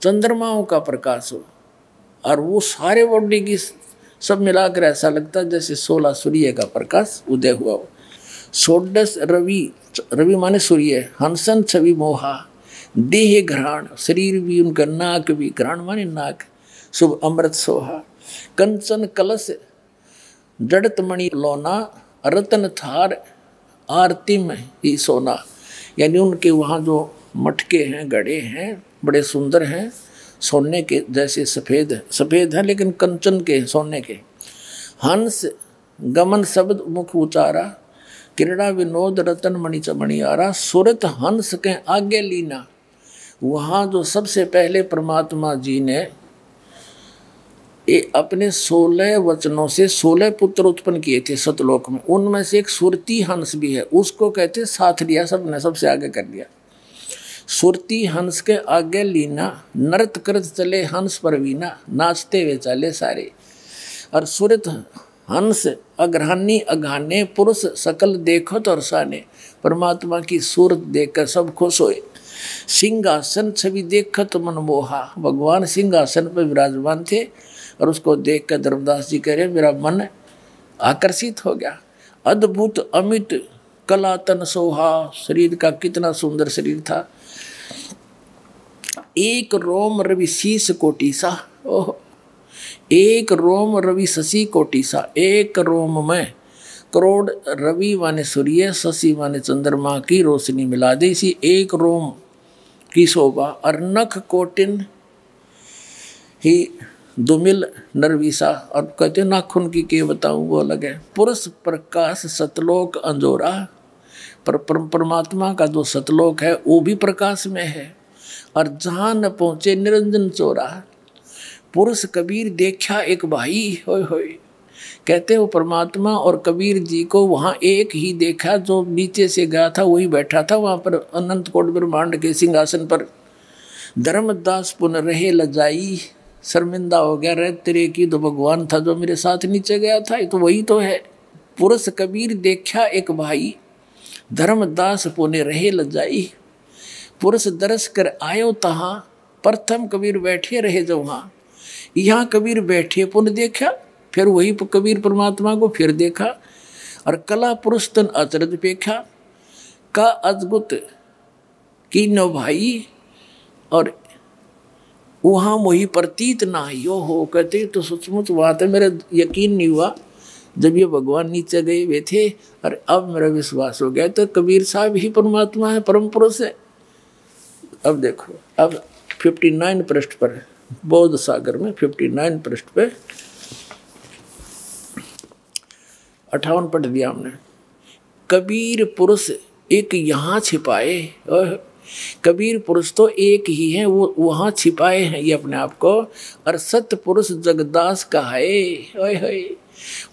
चंद्रमाओं का प्रकाश हो, और वो सारे बॉडी की सब मिलाकर ऐसा लगता है जैसे 16 सूर्य का प्रकाश उदय हुआ हो। षोडश रवि, रवि माने सूर्य, हंसन छवि मोहा, देह घ्राण शरीर भी उनका, नाक भी, घ्राण माने नाक, शुभ अमृत सोहा। कंचन कलश जड़त मणि लोना, रतन थार आरती में ही सोना। यानी उनके वहाँ जो मटके हैं, गड़े हैं, बड़े सुंदर हैं, सोने के जैसे सफ़ेद है लेकिन कंचन के, सोने के। हंस गमन शब्द मुख उचारा, क्रीड़ा विनोद रतन मणि चमणियारा। सुरत हंस के आगे लीना। वहाँ जो सबसे पहले परमात्मा जी ने अपने 16 वचनों से 16 पुत्र उत्पन्न किए थे सतलोक में, उनमें से एक सुरती हंस भी है, उसको कहते साथ लिया सबने, सबसे आगे कर दिया। सुरती हंस के आगे लीना, नृत्य करत चले हंस परवीना, नाचते हुए चले सारे। और सुरत हंस अग्रहानी अघाने, पुरुष सकल देखत और साने। परमात्मा की सूरत देखकर सब खुश होए। सिंहासन छवि देखत मनमोहा, भगवान सिंहासन पर विराजमान थे और उसको देख कर धर्मदास जी कह रहे मेरा मन आकर्षित हो गया। अद्भुत अमित कला तन सोहा, शरीर का कितना सुंदर शरीर था। एक रोम रवि शीस कोटि सा, ओह, एक रोम रवि शशि कोटि सा। एक रोम में करोड़ रवि माने सूर्य, शशि माने चंद्रमा की रोशनी मिला दी, इसी एक रोम की शोभा। और नख कोटिन ही दुमिल नरवीसा, और कहते नाखून की के बताऊं वो अलग है। पुरुष प्रकाश सतलोक अंजोरा, पर परमात्मा का जो सतलोक है वो भी प्रकाश में है। और जहाँ न पहुँचे निरंजन चोरा, पुरुष कबीर देखा एक भाई, होय होय। कहते वो परमात्मा और कबीर जी को वहाँ एक ही देखा, जो नीचे से गया था वही बैठा था वहाँ पर अनंत कोट ब्रह्मांड के सिंहासन पर। धर्मदास पुन रहे लजाई, शर्मिंदा हो गया रे तेरे की, तो भगवान था जो मेरे साथ नीचे गया था, तो वही तो है। पुरुष कबीर देखा एक भाई, धर्मदास पुने रहे लजाई। पुरुष दरस कर आयो तहाँ, प्रथम कबीर बैठे रहे जो वहाँ। यहाँ कबीर बैठे पुन देखा, फिर वही कबीर परमात्मा को फिर देखा। और कला पुरुष तन अचरज पेखा, का अद्भुत की नो भाई। और वहाँ मोही प्रतीत ना यो हो, कहते तो सचमुच बात है, मेरा यकीन नहीं हुआ जब ये भगवान नीचे गए हुए थे, और अब मेरा विश्वास हो गया। तो कबीर साहब ही परमात्मा है, परम पुरुष है। अब देखो, अब 59 पृष्ठ पर, बौद्ध सागर में 59 पृष्ठ पे 58 पढ़ दिया हमने। कबीर पुरुष एक यहाँ छिपाए, कबीर पुरुष तो एक ही है, वो वहाँ छिपाए हैं ये अपने आप को। और सत्य पुरुष जगदास कहाए, ओए होए,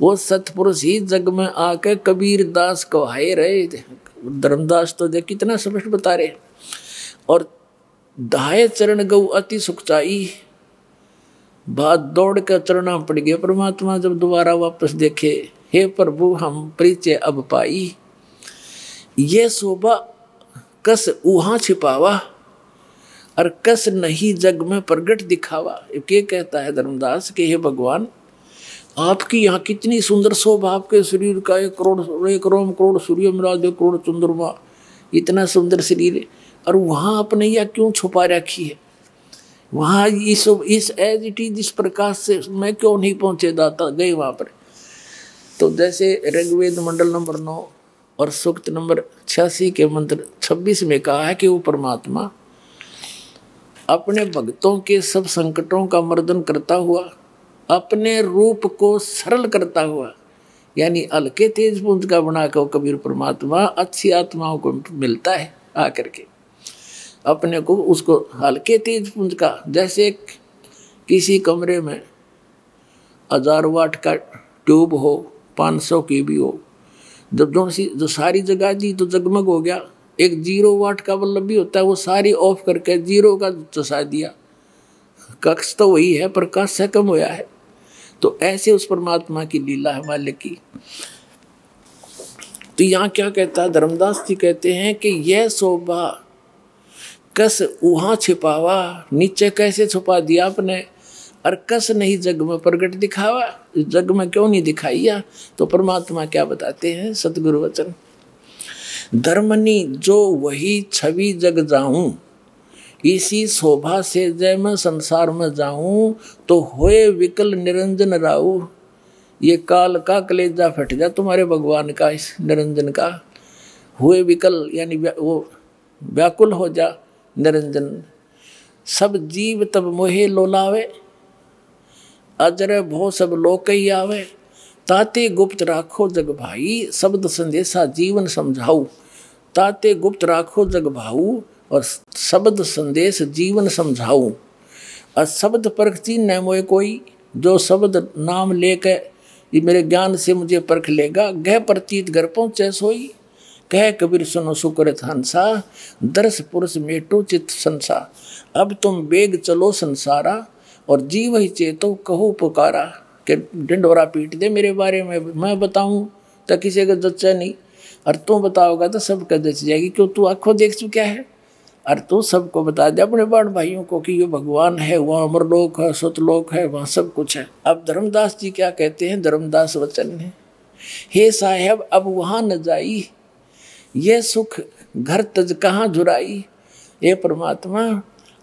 वो सत्य पुरुष ही जग में आके कबीर दास कहाए रहे। धर्मदास तो देख कितना स्पष्ट बता रहे। और धाये चरण गौ अति सुखचाई, बात दौड़ कर चरणा पड़ गया परमात्मा जब दोबारा वापस देखे। हे प्रभु हम परिचय अब पाई, ये शोभा कस वहाँ छिपावा, और कस नहीं जग में प्रगट दिखावा। ये कहता है धर्मदास कि हे भगवान आपकी यहाँ कितनी सुंदर शोभा, आपके शरीर का 1 करोड़ 1 रोम करोड़ सूर्य मिला 2 करोड़ चंद्रमा, इतना सुंदर शरीर, और वहाँ अपने यह क्यों छुपा रखी है। वहाँ इस एज इट इज इस प्रकाश से मैं क्यों नहीं पहुँचे दाता गए वहाँ पर। तो जैसे ऋग्वेद मंडल नंबर 9 और सूक्त नंबर 86 के मंत्र 26 में कहा है कि वो परमात्मा अपने भक्तों के सब संकटों का मर्दन करता हुआ, अपने रूप को सरल करता हुआ, यानी हल्के तेज पुंज का बना कर कबीर परमात्मा अच्छी आत्माओं को मिलता है आकर के। अपने को उसको हल्के तेज पुंज का, जैसे किसी कमरे में 1000 वाट का ट्यूब हो, 500 की भी हो, जब जो सारी जगह दी तो जगमग हो गया। एक 0 वाट का बल्ब भी होता है, वो सारी ऑफ करके 0 का चसा दिया, कक्ष तो वही है, प्रकाश से कम होया है। तो ऐसे उस परमात्मा की लीला है मालिक की। तो यहाँ क्या कहता है धर्मदास जी, कहते हैं कि यह शोभा कस वहाँ छिपावा, नीचे कैसे छुपा दिया आपने, और कस नहीं जग में प्रगट दिखावा, जग में क्यों नहीं दिखाइया। तो परमात्मा क्या बताते हैं सतगुरु वचन, धर्मनी जो वही छवि जग जाऊं, इसी शोभा से जय मैं संसार में जाऊं, तो होए विकल निरंजन राऊ। ये काल का कलेजा फट जा तुम्हारे भगवान का, इस निरंजन का। हुए विकल यानी वो व्याकुल हो जा निरंजन। सब जीव तब मोहे लोलावे, अजर भो सब लोक ही आवे। ताते गुप्त राखो जग भाई, शब्द संदेशा जीवन समझाऊ। ताते गुप्त राखो जग भाऊ, और शब्द संदेश जीवन समझाऊ। और शब्द परखती न मोए कोई, जो शब्द नाम लेके ये मेरे ज्ञान से मुझे परख लेगा। गह प्रतीत घर पहुँचे सोई, कह कबीर सुनो सुकृत हंसा। दर्श पुरुष मेटो चित संसा, अब तुम बेग चलो संसारा। और जीव ही चेतो कहो पुकारा, कि ढिंडोरा पीट दे मेरे बारे में, मैं बताऊं तो किसी का जच्चा नहीं, और तू बताओगा तो सबका जच जाएगी, क्यों तू आँखों देख चुका है। और तू सबको बता दे अपने बड़ भाइयों को कि ये भगवान है, वहाँ अमरलोक है, सतलोक है, वहाँ सब कुछ है। अब धर्मदास जी क्या कहते हैं, धर्मदास वचन है, हे साहेब अब वहाँ न जाई, ये सुख घर तज कहाँ झुराई। ये परमात्मा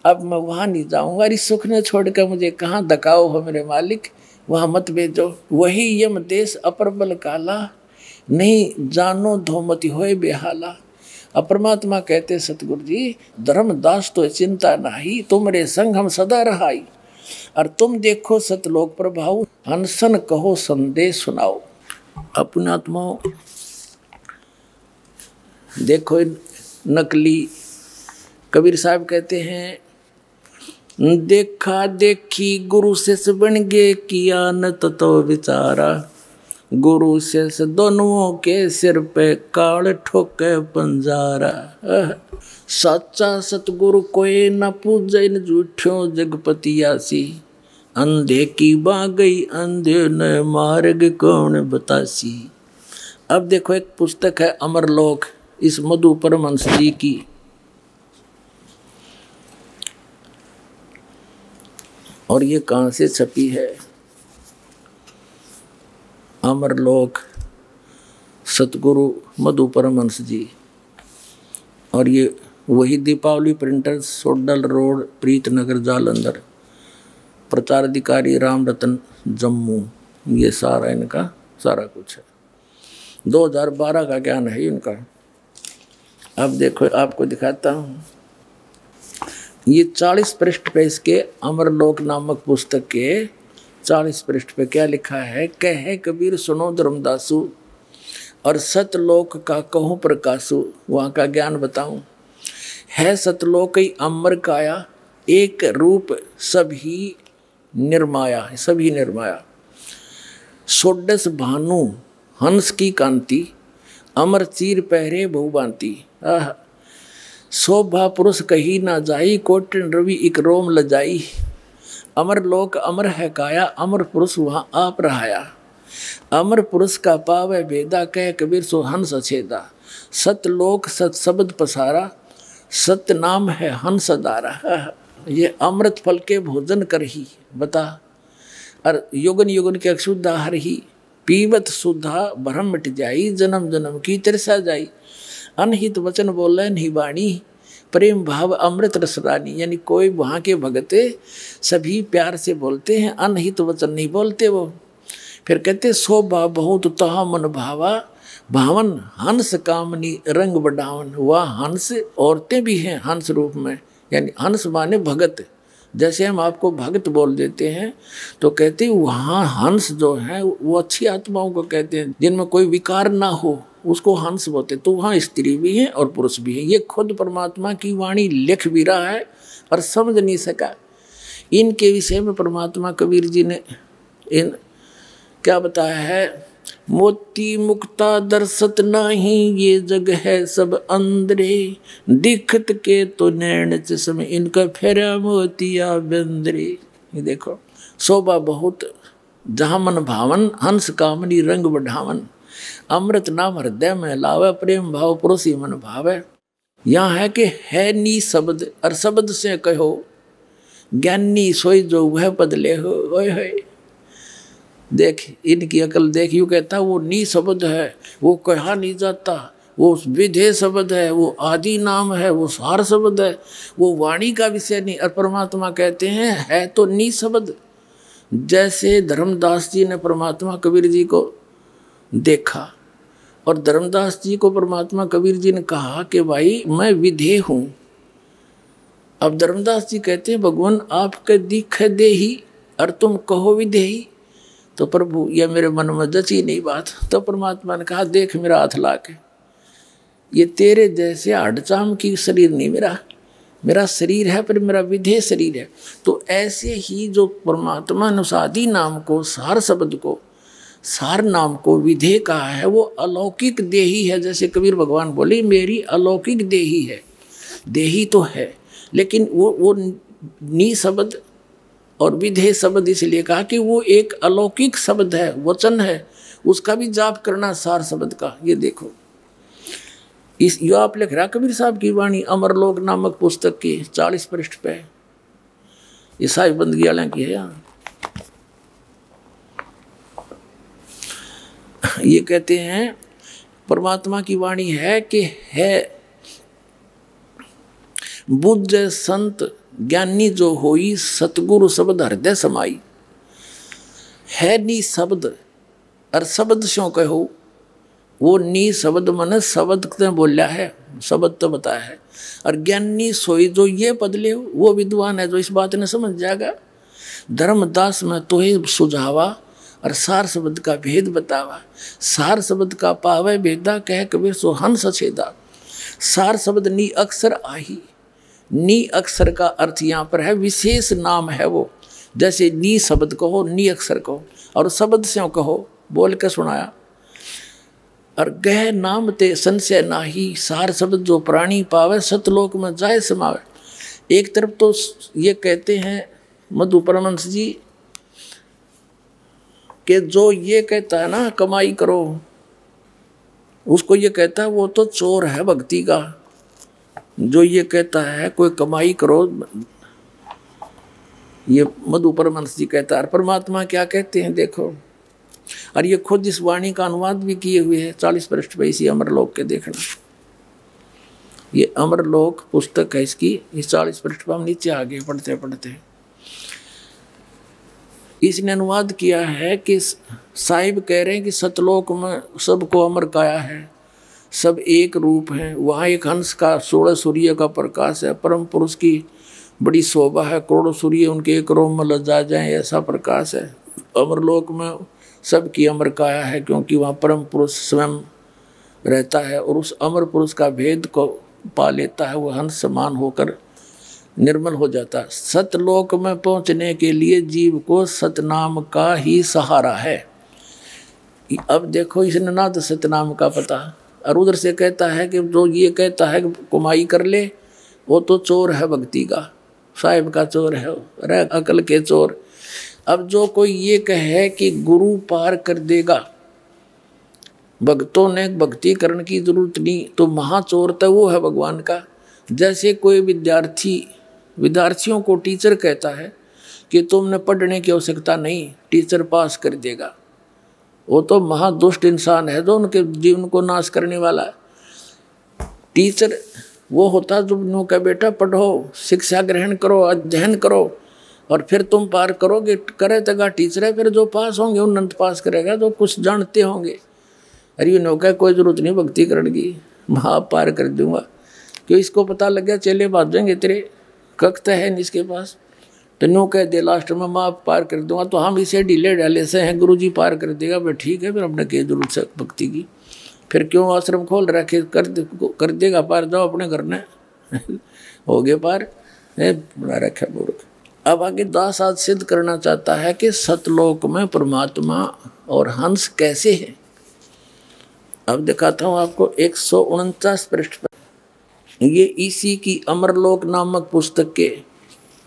अब मैं वहाँ नहीं जाऊँगा, इस सुख ने छोड़ कर मुझे कहाँ धकाओ हो मेरे मालिक, वहाँ मत भेजो। वही यम देश अपर बल काला, नहीं जानो धोमति होए बेहाला। अब परमात्मा कहते सतगुरु जी, धर्मदास तो चिंता नाही, तुमरे संग हम सदा रहाई। और तुम देखो सतलोक प्रभाव, हंसन कहो संदेश सुनाओ। अपने आत्माओं देखो नकली कबीर साहब कहते हैं, देखा देखी गुरु शिष बन गे, किया न तो विचारा। गुरु शिष दोनों के सिर पे काल ठोके पंजारा। सच्चा सतगुरु कोई न पूजे न झूठों जगपतियासी। अंधे की बा गई अंधे न मार्ग कौन बतासी। अब देखो एक पुस्तक है अमरलोक, इस मधु परमहंस जी की। और ये कहाँ से छपी है, अमरलोक सतगुरु मधु परमहंस जी। और ये वही दीपावली प्रिंटर्स, सोडल रोड, प्रीतनगर, जालंधर। प्रचार अधिकारी राम रतन जम्मू। ये सारा इनका सारा कुछ है, 2012 का ज्ञान है इनका। अब देखो आपको दिखाता हूँ, ये 40 पृष्ठ पे इसके अमरलोक नामक पुस्तक के 40 पृष्ठ पे क्या लिखा है, कहे कबीर सुनो धर्मदासु, और सतलोक का कहूँ प्रकाशु। वहाँ का ज्ञान बताऊं, है सतलोक ही अमर काया, एक रूप सभी निर्माया, सभी निर्माया। सोडस भानु हंस की कांति, अमर चीर पहरे बहुबांति। शोभा पुरुष कही ना जाई, कोटिन रवि इक रोम लजाई। अमर लोक अमर है काया, अमर पुरुष वहाँ आप रहाया। अमर पुरुष का पावे भेदा, कह कबीर सो हंस छेदा। सतलोक सत शब्द पसारा, सत्य नाम है हंस दारा। ये अमृत फल के भोजन कर ही बता, और युगन युगन के अक्षुद्ध आहार ही। पीवत सुधा भरम मिट जाई, जन्म जन्म की तिरसा जाई। अनहित वचन बोले नहीं वाणी, प्रेम भाव अमृत रसरानी। यानी कोई वहाँ के भगते सभी प्यार से बोलते हैं, अनहित वचन नहीं बोलते वो। फिर कहते शोभा बहुत तहा मन भावा, भावन हंस कामनी रंग बढ़ावन। वह हंस औरतें भी हैं हंस रूप में, यानी हंस माने भगत। जैसे हम आपको भगत बोल देते हैं तो कहते हैं वहाँ हंस जो है वो अच्छी आत्माओं को कहते हैं, जिनमें कोई विकार ना हो, उसको हंस बोलते। तो वहाँ स्त्री भी है और पुरुष भी है। ये खुद परमात्मा की वाणी लिख भी रहा है और समझ नहीं सका। इनके विषय में परमात्मा कबीर जी ने इन क्या बताया है, मोती मुक्ता दर्शत नाही, ये जग है सब अंदरे, दिखत के तो नैन चश्मे, इनका फेरा मोतिया बंदरे। ये देखो, शोभा बहुत जहाँ मन भावन, हंस कामनी रंग बढ़ावन, अमृत नाम हृदय में लावे, प्रेम भाव परोसी मन भावे। यहाँ है कि है नी शब्द, और शब्द से कहो ज्ञानी सोई जो वह बदले हो। ओए देख इनकी अकल देख, यूँ कहता वो नी शब्द है, वो कहा नहीं जाता, वो विधेय शब्द है, वो आदि नाम है, वो सार शब्द है, वो वाणी का विषय नहीं। और परमात्मा कहते हैं है तो नी शब्द। जैसे धर्मदास जी ने परमात्मा कबीर जी को देखा और धर्मदास जी को परमात्मा कबीर जी ने कहा कि भाई मैं विधेय हूँ। अब धर्मदास जी कहते हैं भगवान आपके दिख दे ही और तुम कहो विधेयी। तो प्रभु यह मेरे मन में जची नहीं बात। तो परमात्मा ने कहा देख मेरा हाथ ला के, ये तेरे जैसे हडचाम की शरीर नहीं मेरा शरीर है, पर मेरा विधेय शरीर है। तो ऐसे ही जो परमात्मा ने उस आदि नाम को, सार शब्द को, सार नाम को विधेय कहा है, वो अलौकिक देही है। जैसे कबीर भगवान बोले मेरी अलौकिक देही है। देही तो है, लेकिन वो नी शब्द और विधेय शब्द इसलिए कहा कि वो एक अलौकिक शब्द है, वचन है, उसका भी जाप करना सार शब्द का। ये देखो इस यो आप लिख रहा कबीर साहब की वाणी अमरलोक नामक पुस्तक की 40 पृष्ठ पे, ये साहिब बंदगी वाले की है। यहाँ ये कहते हैं परमात्मा की वाणी है कि है बुद्ध संत ज्ञानी जो होई, सतगुरु शब्द हृदय समाई। है नी शब्द और शब्द स्यों कहो, वो नी शब्द मन शब्द ने बोला है, शब्द तो बताया है। और ज्ञानी सोई जो ये बदले वो विद्वान है जो इस बात ने समझ जाएगा। धर्मदास में तो ही सुझावा और सार शब्द का भेद बतावा। सार शब्द का पावे भेदा कह कबीर सो हंस छेदा। सार शब्द नी अक्षर आही, नी अक्षर का अर्थ यहाँ पर है विशेष नाम है वो। जैसे नी शब्द कहो, नी अक्षर कहो, और शब्द से कहो बोल के सुनाया। और गह नाम ते संशय नाही, सार शब्द जो प्राणी पावे, सतलोक में जाए समावे। एक तरफ तो ये कहते हैं मधु परमहंस जी कि जो ये कहता है ना कमाई करो, उसको ये कहता है वो तो चोर है भक्ति का। जो ये कहता है कोई कमाई करो, ये मधु परमहंस जी कहता है। परमात्मा क्या कहते हैं देखो, और ये खुद इस वाणी का अनुवाद भी किए हुए हैं 40 पृष्ठ पे, इसी अमरलोक के देखना। ये अमरलोक पुस्तक है इसकी, इस 40 पृष्ठ पर हम नीचे आगे पढ़ते पढ़ते इसने अनुवाद किया है कि साहिब कह रहे हैं कि सतलोक में सबको अमर काया है, सब एक रूप है। वहाँ एक हंस का 16 सूर्य का प्रकाश है, परम पुरुष की बड़ी शोभा है, करोड़ों सूर्य उनके एक रोम में लजा जाए ऐसा प्रकाश है। अमरलोक में सबकी अमर काया है, क्योंकि वहाँ परम पुरुष स्वयं रहता है और उस अमर पुरुष का भेद को पा लेता है। वह हंस समान होकर निर्मल हो जाता है। सतलोक में पहुँचने के लिए जीव को सतनाम का ही सहारा है। अब देखो इसने ना तो सतनाम का पता, और उधर से कहता है कि जो ये कहता है कि कमाई कर ले, वो तो चोर है भक्ति का, साहिब का चोर है, अरे अकल के चोर। अब जो कोई ये कहे कि गुरु पार कर देगा, भक्तों ने भक्ति करने की जरूरत नहीं, तो महाचोर तो वो है भगवान का। जैसे कोई विद्यार्थियों को टीचर कहता है कि तुमने पढ़ने की आवश्यकता नहीं, टीचर पास कर देगा, वो तो महादुष्ट इंसान है जो उनके जीवन को नाश करने वाला है। टीचर वो होता जो नो का बेटा पढ़ो, शिक्षा ग्रहण करो, अध्ययन करो, और फिर तुम पार करोगे। करे तगा टीचर है, फिर जो पास होंगे उन्नत पास करेगा, जो कुछ जानते होंगे। अरे नो का कोई जरूरत नहीं भक्ति करने की, मैं पार कर दूंगा। क्यों इसको पता लग गया चेले भाग जाएंगे, तेरे कक्त है इसके पास, तो नो कह दे लास्ट में मैं पार कर दूंगा। तो हम इसे ढीले ढाले से हैं, गुरु जी पार कर देगा, भाई ठीक है, फिर अपने क्या जरूरत है भक्ति की। फिर क्यों आश्रम खोल रखे? कर देगा पार, जाओ अपने घर ने हो गए पार, बना रखा मूर्ख। अब आगे दास आज सिद्ध करना चाहता है कि सतलोक में परमात्मा और हंस कैसे है। अब दिखाता हूं आपको 149 पृष्ठ पर। ये इसी की अमरलोक नामक पुस्तक के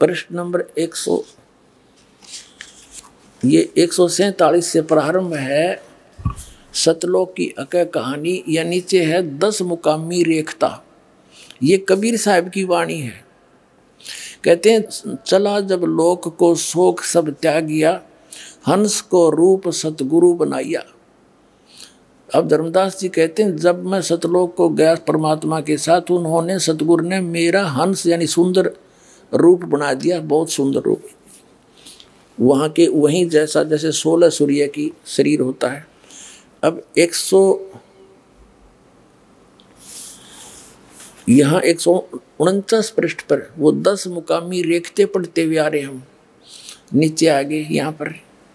पृष्ठ नंबर 147 से प्रारंभ है सतलोक की अकय कहानी। या नीचे है 10 मुकामी रेखता। ये कबीर साहब की वाणी है। कहते हैं चला जब लोक को शोक सब त्यागिया, हंस को रूप सतगुरु बनाया। अब धर्मदास जी कहते हैं जब मैं सतलोक को गया परमात्मा के साथ, उन्होंने सतगुरु ने मेरा हंस यानी सुंदर रूप बना दिया, बहुत सुंदर रूप। वहाँ के वहीं जैसा जैसे 16 सूर्य की शरीर होता है। अब 149 पृष्ठ पर वो 10 मुकामी रेखते पढ़ते हुए आ रहे हम। नीचे आगे यहाँ पर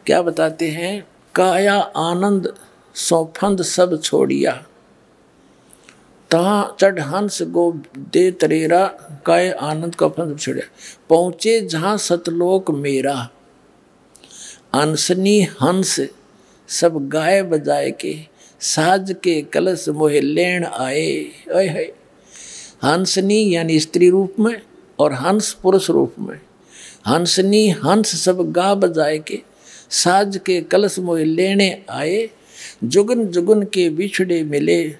क्या बताते हैं? काया आनंद सौफंद सब छोड़िया, तहाँ चढ़ हंस गो दे तरेरा, काय आनंद का फंद छोड़िया। पहुँचे जहाँ सतलोक मेरा, अनसनी हंस सब गाय बजाए के, साज के कलश मोहे लेन आए। है हंसनी यानी स्त्री रूप में और हंस पुरुष रूप में। हंसनी हंस सब गा बजाए के, साज के कलश मोहे लेने आए। जुगन जुगन के बिछड़े मिले,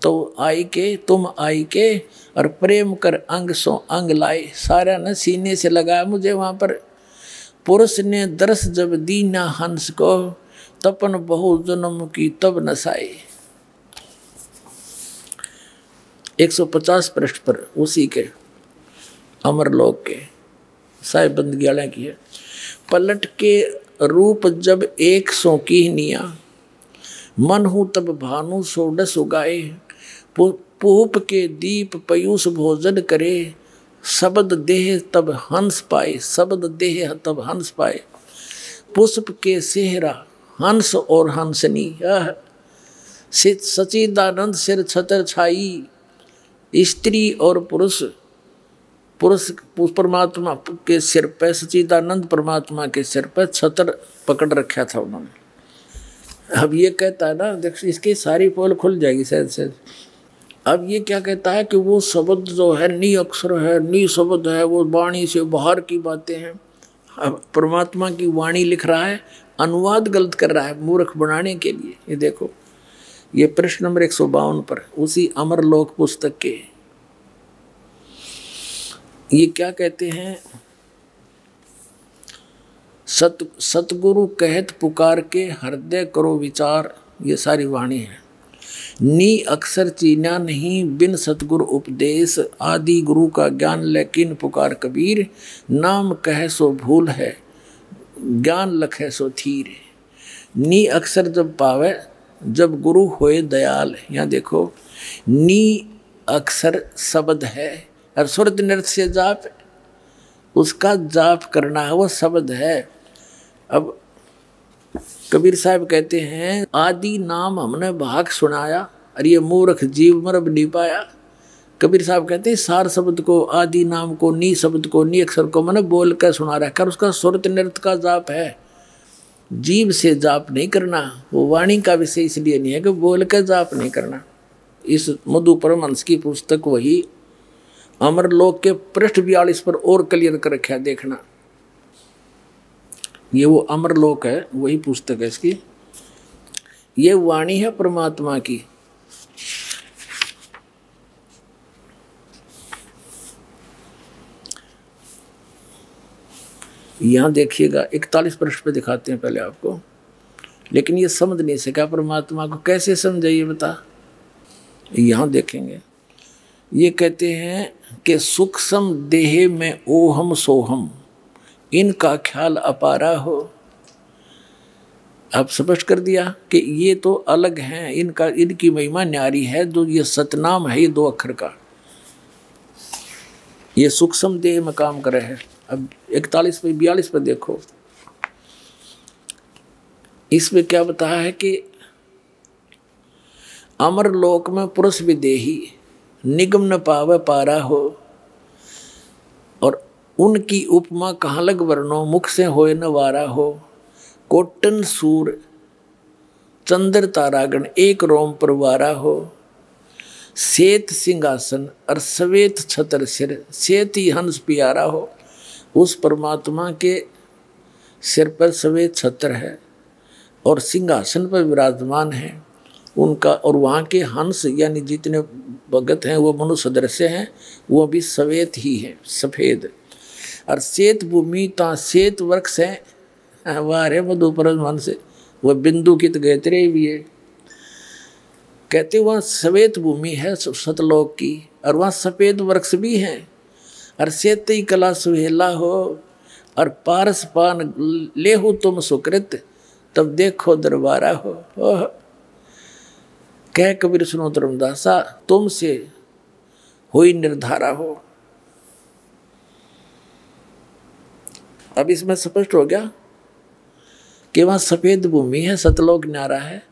तो आई के तुम आई के, और प्रेम कर अंग सो अंग लाए। सारा न सीने से लगाया मुझे वहाँ पर। पुरुष ने दरस जब दीना हंस को, तपन बहु जन्म की तब नसाए। 150 पृष्ठ पर उसी के अमरलोक के साहिब बंदगियाला की है। पलट के रूप जब 100 की निया, मन हूँ तब भानु सोडस उगाए। पूप के दीप पयूष भोजन करे, शब्द देह तब हंस पाए। शब्द देह तब हंस पाए। पुष्प के सेहरा हंस और हंसनी, सचिदानंद सिर छतर छाई। स्त्री और पुरुष परमात्मा के सिर पे, सचिदानंद परमात्मा के सिर पे छतर पकड़ रखा था उन्होंने। अब ये कहता है ना, देख इसकी सारी पोल खुल जाएगी शायद से। अब ये क्या कहता है कि वो शब्द जो है नी अक्षर है, नी शब्द है, वो वाणी से बाहर की बातें हैं। अब परमात्मा की वाणी लिख रहा है, अनुवाद गलत कर रहा है मूर्ख बनाने के लिए। ये देखो, ये प्रश्न नंबर 152 पर उसी अमरलोक पुस्तक के ये क्या कहते हैं? सतगुरु कहत पुकार के, हृदय करो विचार। ये सारी वाणी है। नी अक्षर चीना नहीं, बिन सतगुरु उपदेश। आदि गुरु का ज्ञान लेकिन पुकार कबीर। नाम कह सो भूल है, ज्ञान लखे सो थीर। नी अक्षर जब पावे, जब गुरु होए दयाल। यहाँ देखो, नी अक्षर शब्द है और सुरत नृत्य से जाप, उसका जाप करना है, वो शब्द है। अब कबीर साहब कहते हैं आदि नाम हमने भाग सुनाया, और ये मूर्ख जीव मरब नहीं पाया। कबीर साहब कहते हैं सार शब्द को, आदि नाम को, नी शब्द को, नी अक्षर को मैंने बोल कर सुना रखा। उसका सुरत नृत्य का जाप है, जीव से जाप नहीं करना। वो वाणी का विषय इसलिए नहीं है कि बोल कर जाप नहीं करना। इस मधु परमहंस की पुस्तक वही अमरलोक के पृष्ठ 42 पर और क्लियर कर रखा है, देखना। ये वो अमरलोक है, वही पुस्तक है इसकी। ये वाणी है परमात्मा की। यहाँ देखिएगा 41 पृष्ठ पे दिखाते हैं पहले आपको, लेकिन ये समझ नहीं सका परमात्मा को, कैसे समझाइए बता। यहाँ देखेंगे, ये कहते हैं कि सूक्ष्म देह में ओहम सोहम, इनका ख्याल अपारा हो। अब स्पष्ट कर दिया कि ये तो अलग हैं, इनकी महिमा न्यारी है। जो ये सतनाम है, ये 2 अक्षर का, ये सूक्ष्म देह में काम कर रहे हैं। अब 41 पे 42 पे देखो, इसमें क्या बताया है कि अमर लोक में पुरुष विदेही, निगम न पावे पारा हो। और उनकी उपमा कहाँ लग वर्णो, मुख से होए न वारा हो। कोटन सूर चंद्र तारागण, एक रोम पर वारा हो। श्वेत सिंहासन और श्वेत छत्र सिर, श्वेत ही हंस प्यारा हो। उस परमात्मा के सिर पर श्वेत छत्र है और सिंहासन पर विराजमान है उनका, और वहाँ के हंस यानी जितने भगत हैं वो मनुष्य सदृश हैं, वो भी श्वेत ही है, सफेद। और श्वेत भूमि ता श्वेत वृक्ष है, वह है मधुपर मन से, वह बिंदु की तो गैत्रे भी है। कहते वहाँ श्वेत भूमि है सतलोक की, और वहाँ सफेद वृक्ष भी हैं। और श्वेत ही कला सुहेला हो, और पारस पान लेहु तुम सुकृत, तब देखो दरबारा हो। कह कबीर सुनो धर्मदासा, तुमसे हुई निर्धारा हो। अब इसमें स्पष्ट हो गया कि वहां सफेद भूमि है, सतलोक न्यारा है।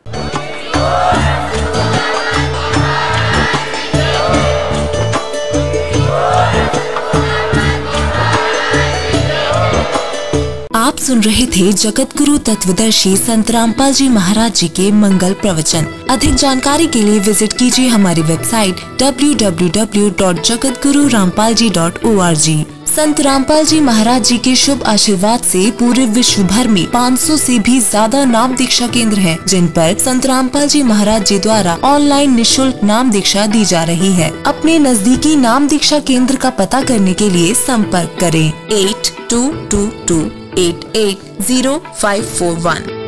आप सुन रहे थे जगत गुरु तत्वदर्शी संत रामपाल जी महाराज जी के मंगल प्रवचन। अधिक जानकारी के लिए विजिट कीजिए हमारी वेबसाइट www.jagatgururampalji.org। संत रामपाल जी महाराज जी के शुभ आशीर्वाद से पूरे विश्व भर में 500 से भी ज्यादा नाम दीक्षा केंद्र हैं, जिन पर संत रामपाल जी महाराज जी द्वारा ऑनलाइन निशुल्क नाम दीक्षा दी जा रही है। अपने नजदीकी नाम दीक्षा केंद्र का पता करने के लिए संपर्क करें 8222880541।